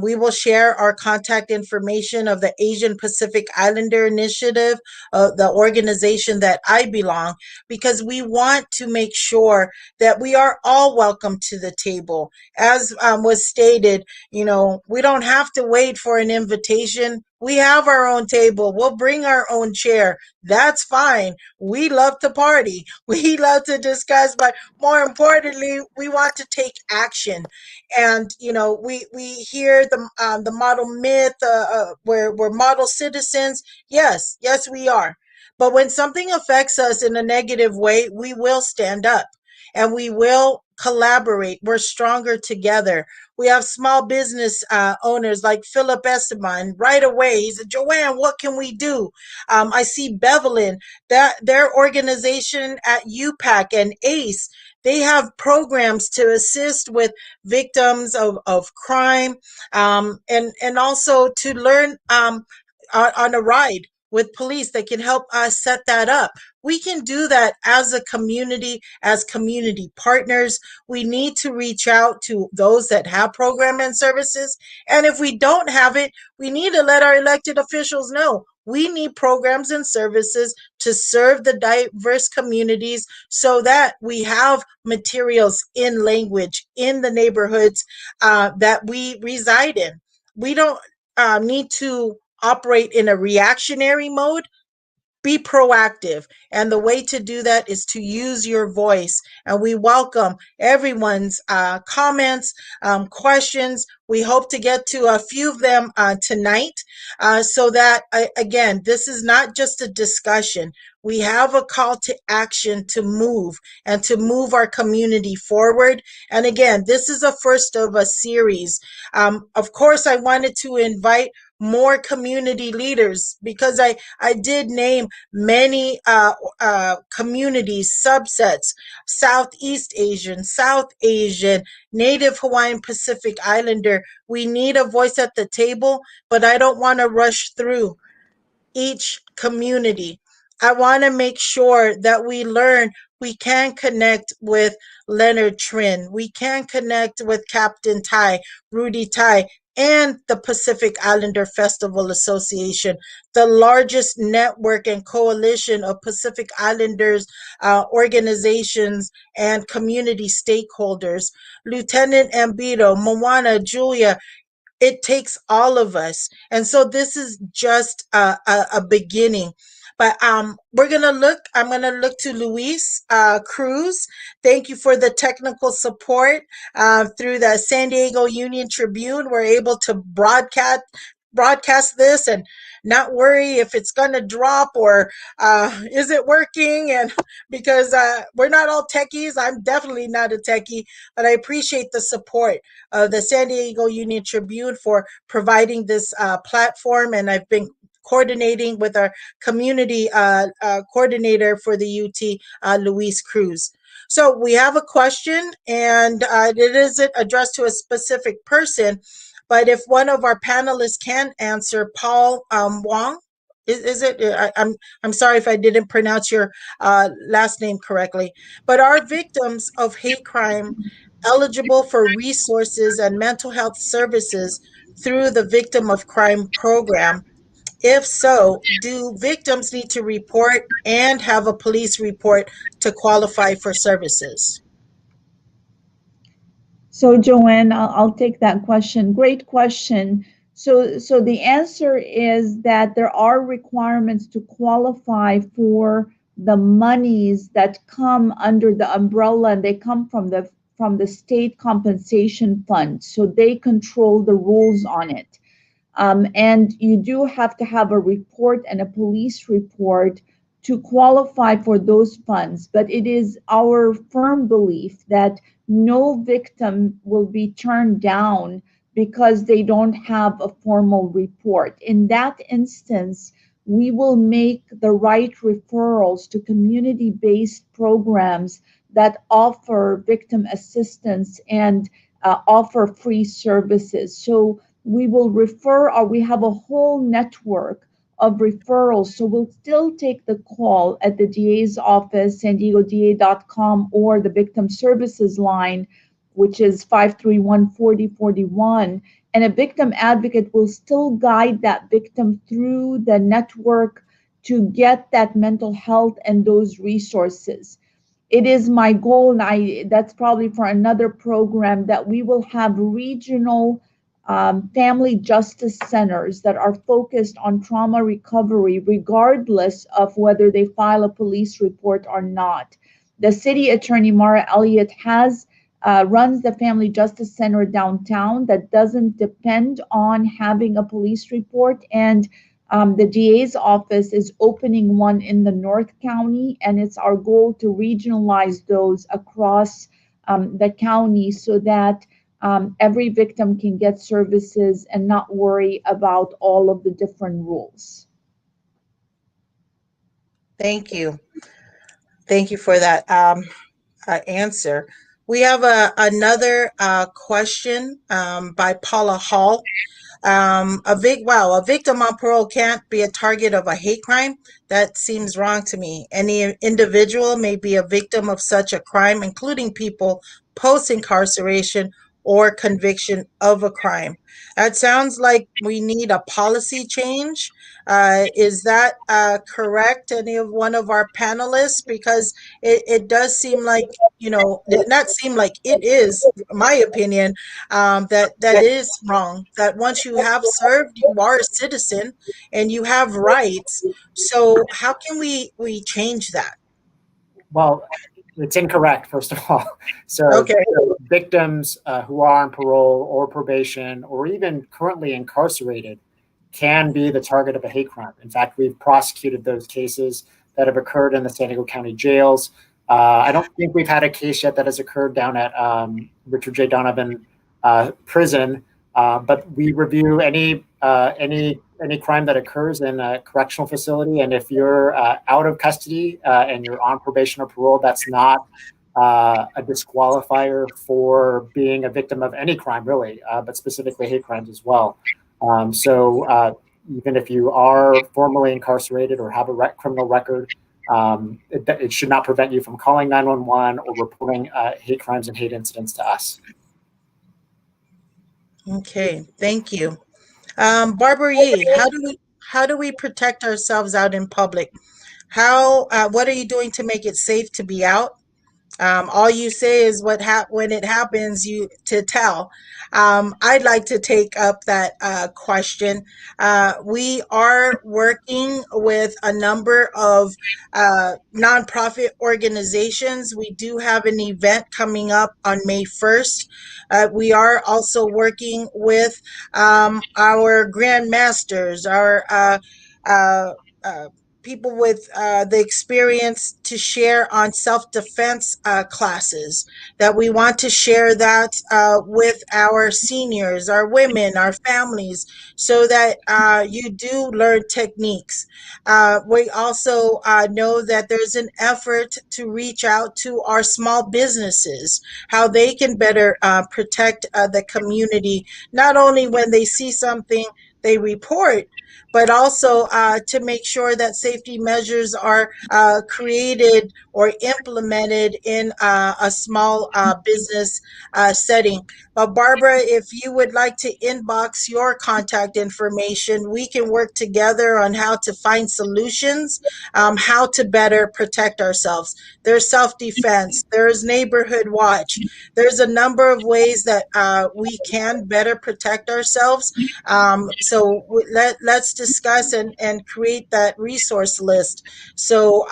We will share our contact information of the Asian Pacific Islander Initiative, the organization that I belong, because we want to make sure that we are all welcome to the table. As was stated, you know, we don't have to wait for an invitation. We have our own table. We'll bring our own chair. That's fine. We love to party. We love to discuss, but more importantly, we want to take action. And you know, we hear the model myth, we're model citizens. Yes, we are. But when something affects us in a negative way, we will stand up and we will collaborate. We're stronger together. We have small business owners like Philip Esteban. Right away, he said, Joanne, what can we do? I see Bevelin, that their organization at UPAC and ACE, they have programs to assist with victims of crime, and also to learn on a ride with police that can help us set that up. We can do that as a community, as community partners. We need to reach out to those that have program and services. And if we don't have it, we need to let our elected officials know. We need programs and services to serve the diverse communities so that we have materials in language in the neighborhoods that we reside in. We don't need to operate in a reactionary mode. Be proactive. And the way to do that is to use your voice. And we welcome everyone's comments, questions. We hope to get to a few of them tonight so that, again, this is not just a discussion. We have a call to action to move and to move our community forward. And again, this is a first of a series. Of course, I wanted to invite more community leaders because I did name many communities, subsets, Southeast Asian, South Asian, Native Hawaiian Pacific Islander. We need a voice at the table, but I don't want to rush through each community. I want to make sure that we learn. We can connect with Leonard Trin. We can connect with Captain Tai, Rudy Tai, and the Pacific Islander Festival Association, the largest network and coalition of Pacific Islanders organizations and community stakeholders. Lieutenant Ambito, Moana, Julia, it takes all of us. And so this is just a beginning. But I'm gonna look to Luis Cruz. Thank you for the technical support through the San Diego Union Tribune. We're able to broadcast this, and not worry if it's going to drop or is it working. And because we're not all techies, I'm definitely not a techie, but I appreciate the support of the San Diego Union Tribune for providing this platform. And I've been coordinating with our community coordinator for the UT, Luis Cruz. So we have a question, and it isn't addressed to a specific person, but if one of our panelists can answer, Paul Wong, is it? I'm sorry if I didn't pronounce your last name correctly. But are victims of hate crime eligible for resources and mental health services through the Victim of Crime program? If so, do victims need to report and have a police report to qualify for services? So Joanne, I'll take that question. Great question. So the answer is that there are requirements to qualify for the monies that come under the umbrella, and they come from the state compensation fund. So they control the rules on it. And you do have to have a report and a police report to qualify for those funds. But it is our firm belief that no victim will be turned down because they don't have a formal report. In that instance, we will make the right referrals to community-based programs that offer victim assistance and offer free services. So we will refer, or we have a whole network of referrals. So we'll still take the call at the DA's office, SanDiegoDA.com, or the Victim Services line, which is 531-4041. And a victim advocate will still guide that victim through the network to get that mental health and those resources. It is my goal, and that's probably for another program, that we will have regional family justice centers that are focused on trauma recovery, regardless of whether they file a police report or not. The city attorney, Mara Elliott, runs the Family Justice Center downtown that doesn't depend on having a police report. And the DA's office is opening one in the North County, and it's our goal to regionalize those across the county so that every victim can get services and not worry about all of the different rules. Thank you. Thank you for that answer. We have another question by Paula Hall. A victim on parole can't be a target of a hate crime. That seems wrong to me. Any individual may be a victim of such a crime, including people post-incarceration or conviction of a crime. That sounds like we need a policy change. Is that correct, any of one of our panelists? Because it does seem like, not seem like, it is, my opinion, that is wrong. That once you have served, you are a citizen and you have rights. So how can we change that? Well, it's incorrect, first of all. So Okay. victims who are on parole or probation or even currently incarcerated can be the target of a hate crime. In fact, we've prosecuted those cases that have occurred in the San Diego County jails. I don't think we've had a case yet that has occurred down at Richard J. Donovan prison, but we review any crime that occurs in a correctional facility. And if you're out of custody and you're on probation or parole, that's not a disqualifier for being a victim of any crime, really, but specifically hate crimes as well. So even if you are formally incarcerated or have a criminal record, it should not prevent you from calling 911 or reporting hate crimes and hate incidents to us. Okay, thank you. Barbara Yee, how do we protect ourselves out in public? What are you doing to make it safe to be out? All you say is when it happens, you to tell. I'd like to take up that question. We are working with a number of nonprofit organizations. We do have an event coming up on May 1st. We are also working with our grandmasters, our uh, uh, people with the experience to share on self-defense classes, that we want to share that with our seniors, our women, our families, so that you do learn techniques. We also know that there's an effort to reach out to our small businesses, how they can better protect the community, not only when they see something they report, but also to make sure that safety measures are created or implemented in a small business setting. But Barbara, if you would like to inbox your contact information, we can work together on how to find solutions, how to better protect ourselves. There's self-defense, there's neighborhood watch. There's a number of ways that we can better protect ourselves. So let's discuss and create that resource list so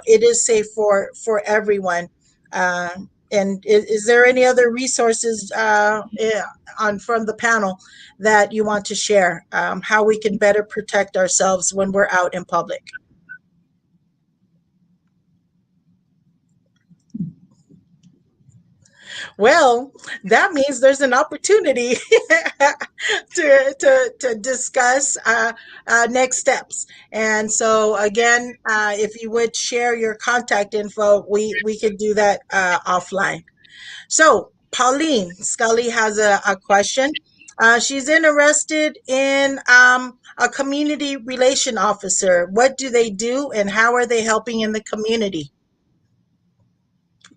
it is safe for everyone. And is there any other resources on from the panel that you want to share, how we can better protect ourselves when we're out in public? Well, that means there's an opportunity to discuss next steps. And so again, if you would share your contact info, we could do that offline. So Pauline Scully has a question. She's interested in a community relation officer. What do they do and how are they helping in the community?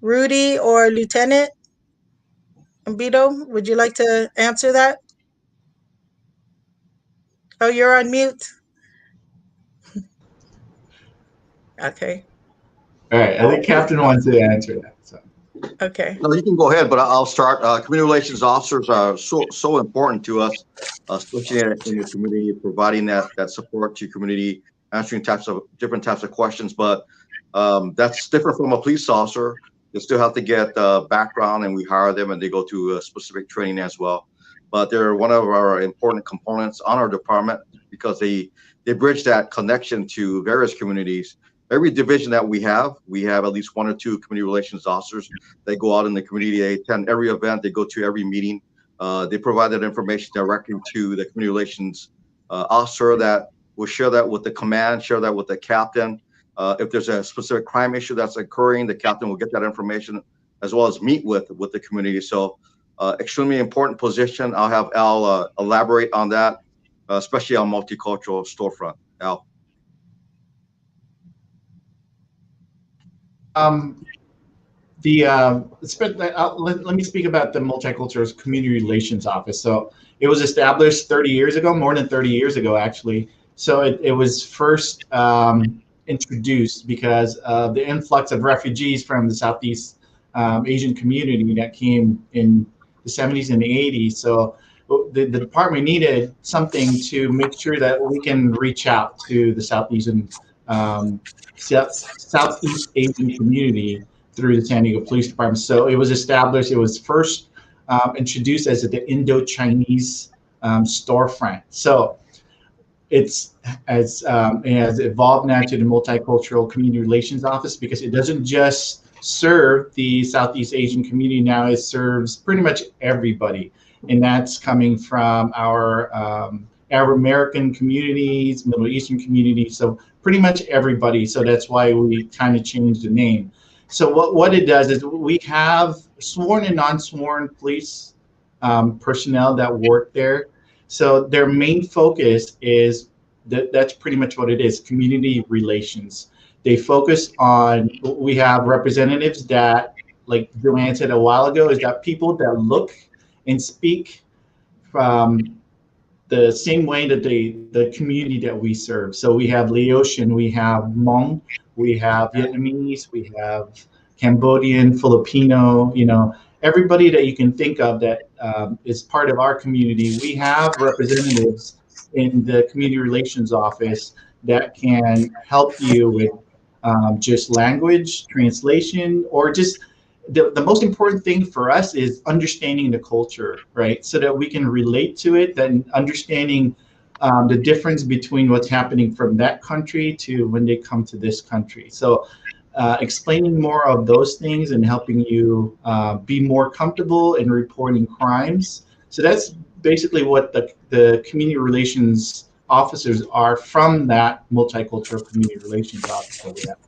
Rudy or Lieutenant Ambito, would you like to answer that? Oh, you're on mute. Okay. All right, I think Captain wants to answer that. So. Okay. No, you can go ahead, but I'll start. Community relations officers are so important to us, especially in the community, providing that support to community, answering different types of questions. But that's different from a police officer. They still have to get background, and we hire them, and they go through specific training as well. But they're one of our important components on our department because they bridge that connection to various communities. Every division that we have at least one or two community relations officers. They go out in the community, they attend every event, they go to every meeting. They provide that information directly to the community relations officer that will share that with the command, share that with the captain. If there's a specific crime issue that's occurring, the captain will get that information as well as meet with the community. So extremely important position. I'll have Al elaborate on that, especially on multicultural storefront. Al. Let me speak about the Multicultural Community Relations Office. So it was established 30 years ago, more than 30 years ago, actually. So it was first introduced because of the influx of refugees from the Southeast Asian community that came in the 70s and the 80s. So the department needed something to make sure that we can reach out to the Southeast Asian community through the San Diego Police Department. So it was established, it was first introduced as the Indo-Chinese storefront. So it has evolved now to the Multicultural Community Relations Office because it doesn't just serve the Southeast Asian community now, it serves pretty much everybody. And that's coming from our Arab American communities, Middle Eastern communities, so pretty much everybody. So that's why we kind of changed the name. So what it does is we have sworn and non-sworn police personnel that work there. So their main focus is that's pretty much what it is, community relations. They focus on, we have representatives that, like Joanne said a while ago, is that people that look and speak from the same way that the community that we serve. So we have Laotian, we have Hmong, we have Vietnamese, we have Cambodian, Filipino, everybody that you can think of that is part of our community. We have representatives in the community relations office that can help you with just language, translation, or just the most important thing for us is understanding the culture, right? So that we can relate to it, then understanding the difference between what's happening from that country to when they come to this country. So explaining more of those things and helping you be more comfortable in reporting crimes. So that's basically what the community relations officers are from that multicultural community relations office that we have.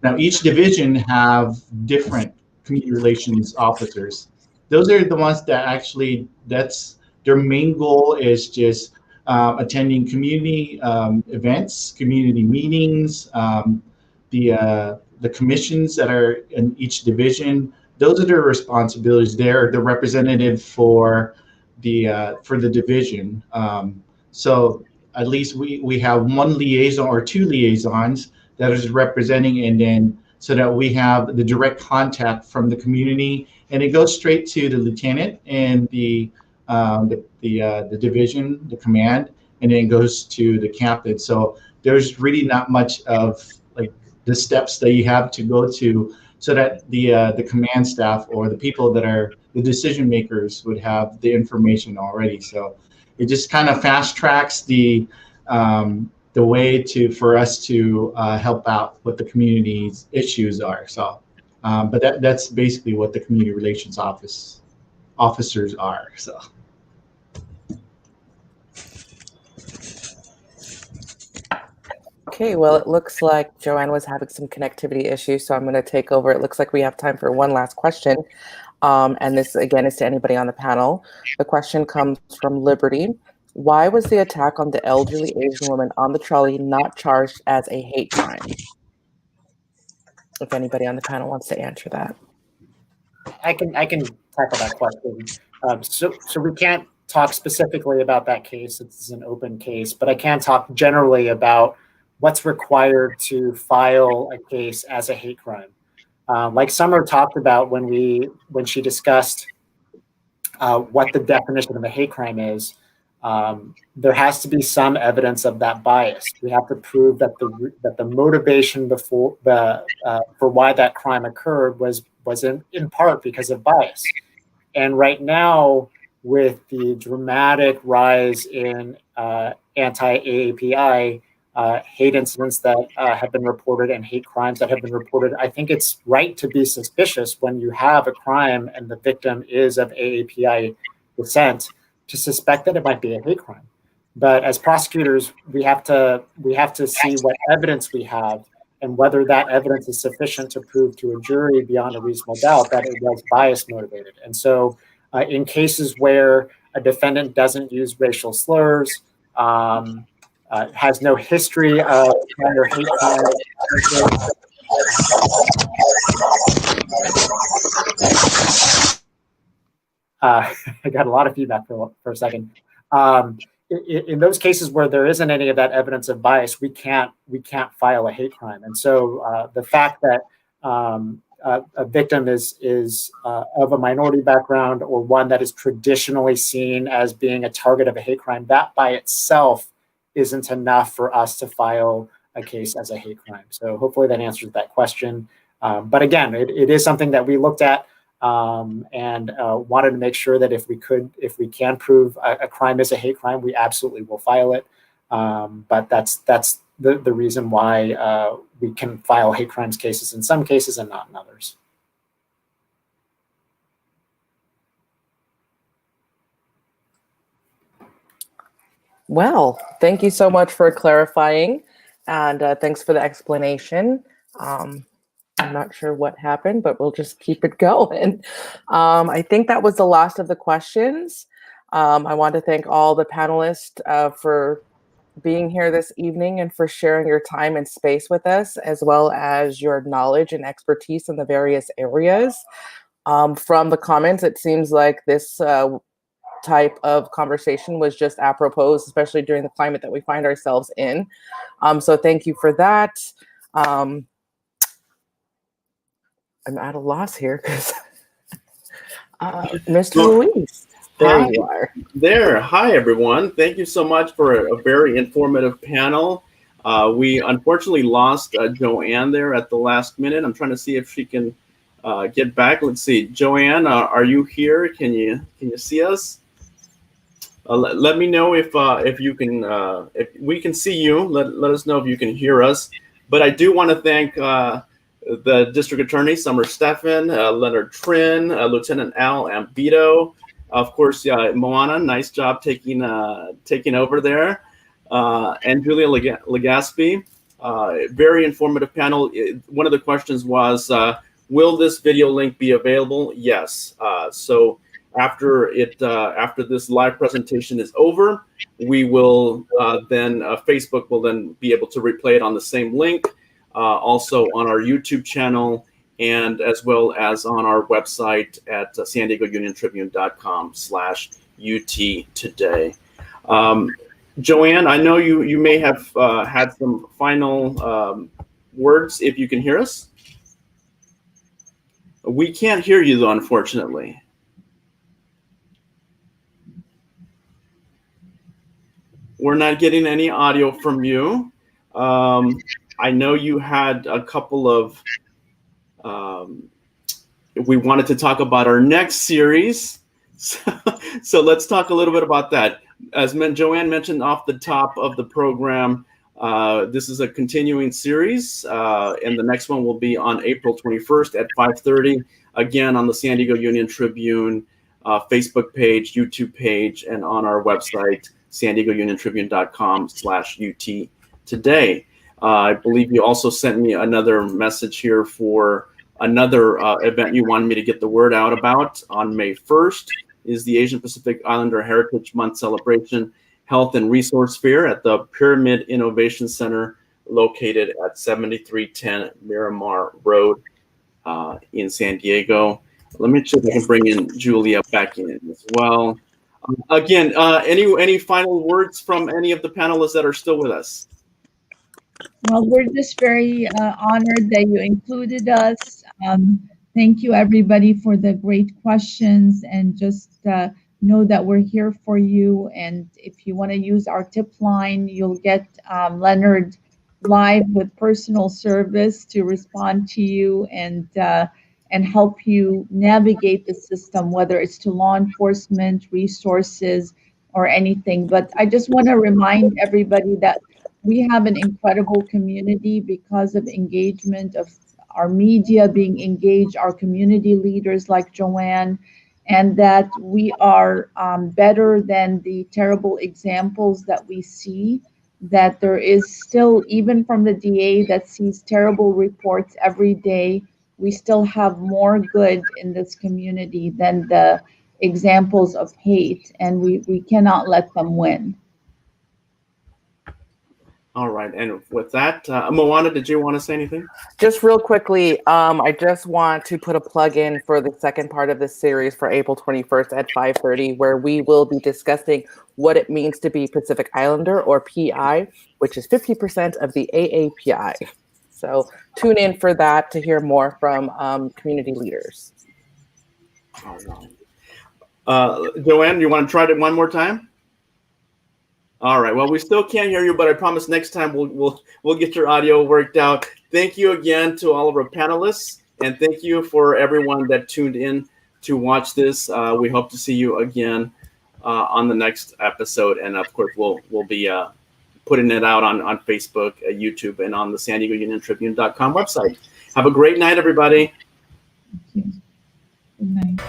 Now, each division have different community relations officers. Those are the ones that actually, that's their main goal is just attending community events, community meetings, the commissions that are in each division. Those are their responsibilities. They're the representative for the division. So at least we have one liaison or two liaisons that is representing, and then so that we have the direct contact from the community, and it goes straight to the lieutenant and the division, the command, and then it goes to the captain. So there's really not much of like the steps that you have to go to, so that the command staff or the people that are the decision makers would have the information already. So it just kind of fast tracks the way for us to help out what the community's issues are. So, but that's basically what the community relations officers are. So. Okay, well, it looks like Joanne was having some connectivity issues, so I'm going to take over. It looks like we have time for one last question. And this, again, is to anybody on the panel. The question comes from Liberty. Why was the attack on the elderly Asian woman on the trolley not charged as a hate crime? If anybody on the panel wants to answer that. I can tackle that question. So we can't talk specifically about that case. It's an open case, but I can talk generally about what's required to file a case as a hate crime. Like Summer talked about when she discussed what the definition of a hate crime is, there has to be some evidence of that bias. We have to prove that the motivation for why that crime occurred was in part because of bias. And right now, with the dramatic rise in anti-AAPI hate incidents that have been reported and hate crimes that have been reported, I think it's right to be suspicious when you have a crime and the victim is of AAPI descent to suspect that it might be a hate crime. But as prosecutors, we have to see what evidence we have and whether that evidence is sufficient to prove to a jury beyond a reasonable doubt that it was bias motivated. And so in cases where a defendant doesn't use racial slurs, has no history of prior hate crimes, I got a lot of feedback for a second. In those cases where there isn't any of that evidence of bias, we can't file a hate crime. And so the fact that a victim is of a minority background or one that is traditionally seen as being a target of a hate crime, that by itself isn't enough for us to file a case as a hate crime. So hopefully that answers that question. But again, it is something that we looked at and wanted to make sure that if we can prove a crime is a hate crime, we absolutely will file it. But that's the reason why we can file hate crimes cases in some cases and not in others. Well, thank you so much for clarifying, and thanks for the explanation. I'm not sure what happened, but we'll just keep it going. I think that was the last of the questions. I want to thank all the panelists for being here this evening and for sharing your time and space with us, as well as your knowledge and expertise in the various areas. From the comments, it seems like this type of conversation was just apropos, especially during the climate that we find ourselves in. So thank you for that. I'm at a loss here because Mr. Luis, there you are. There. Hi, everyone. Thank you so much for a very informative panel. We unfortunately lost Joanne there at the last minute. I'm trying to see if she can get back. Let's see. Joanne, are you here? Can you see us? Let me know if you can if we can see you. Let us know if you can hear us. But I do want to thank the District Attorney Summer Stephan, Leonard Trin, Lieutenant Al Ambito, of course, Moana. Nice job taking over there, and Julia Legaspi. Very informative panel. One of the questions was, will this video link be available? Yes. So after this live presentation is over, we will then Facebook will then be able to replay it on the same link, also on our YouTube channel, and as well as on our website at SanDiegoUnionTribune.com/UT today. Joanne, I know you may have had some final words, if you can hear us. We can't hear you, though, unfortunately. We're not getting any audio from you. I know you had a couple of, we wanted to talk about our next series. So let's talk a little bit about that. As Joanne mentioned off the top of the program, this is a continuing series, and the next one will be on April 21st at 5:30, again on the San Diego Union Tribune Facebook page, YouTube page, and on our website, SanDiegoUnionTribune.com/UT today. I believe you also sent me another message here for another event you wanted me to get the word out about. On May 1st is the Asian Pacific Islander Heritage Month celebration health and resource fair at the Pyramid Innovation Center located at 7310 Miramar Road in San Diego. Let me see if I can bring in Julia back in as well. Again, any final words from any of the panelists that are still with us? Well, we're just very honored that you included us. Thank you, everybody, for the great questions, and just know that we're here for you. And if you want to use our tip line, you'll get Leonard live with personal service to respond to you and help you navigate the system, whether it's to law enforcement, resources, or anything. But I just want to remind everybody that we have an incredible community because of engagement of our media being engaged, our community leaders like Joanne, and that we are better than the terrible examples that we see, that there is still, even from the DA that sees terrible reports every day, we still have more good in this community than the examples of hate, and we cannot let them win. All right, and with that, Moana, did you want to say anything? Just real quickly, I just want to put a plug in for the second part of this series for April 21st at 5:30, where we will be discussing what it means to be Pacific Islander, or PI, which is 50% of the AAPI. So tune in for that to hear more from community leaders. All right. Joanne, you want to try it one more time? All right. Well, we still can't hear you, but I promise next time we'll get your audio worked out. Thank you again to all of our panelists, and thank you for everyone that tuned in to watch this. We hope to see you again on the next episode, and of course, we'll be putting it out on Facebook, YouTube, and on the SanDiegoUnionTribune.com website. Have a great night, everybody. Thank you. Good night.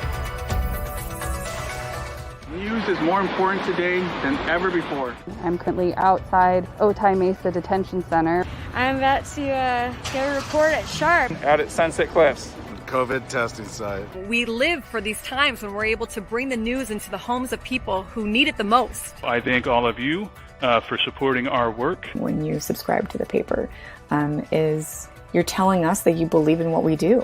News is more important today than ever before. I'm currently outside Otay Mesa Detention Center. I'm about to get a report at Sharp. Out at Sunset Cliffs. COVID testing site. We live for these times when we're able to bring the news into the homes of people who need it the most. I thank all of you for supporting our work. When you subscribe to the paper, is you're telling us that you believe in what we do.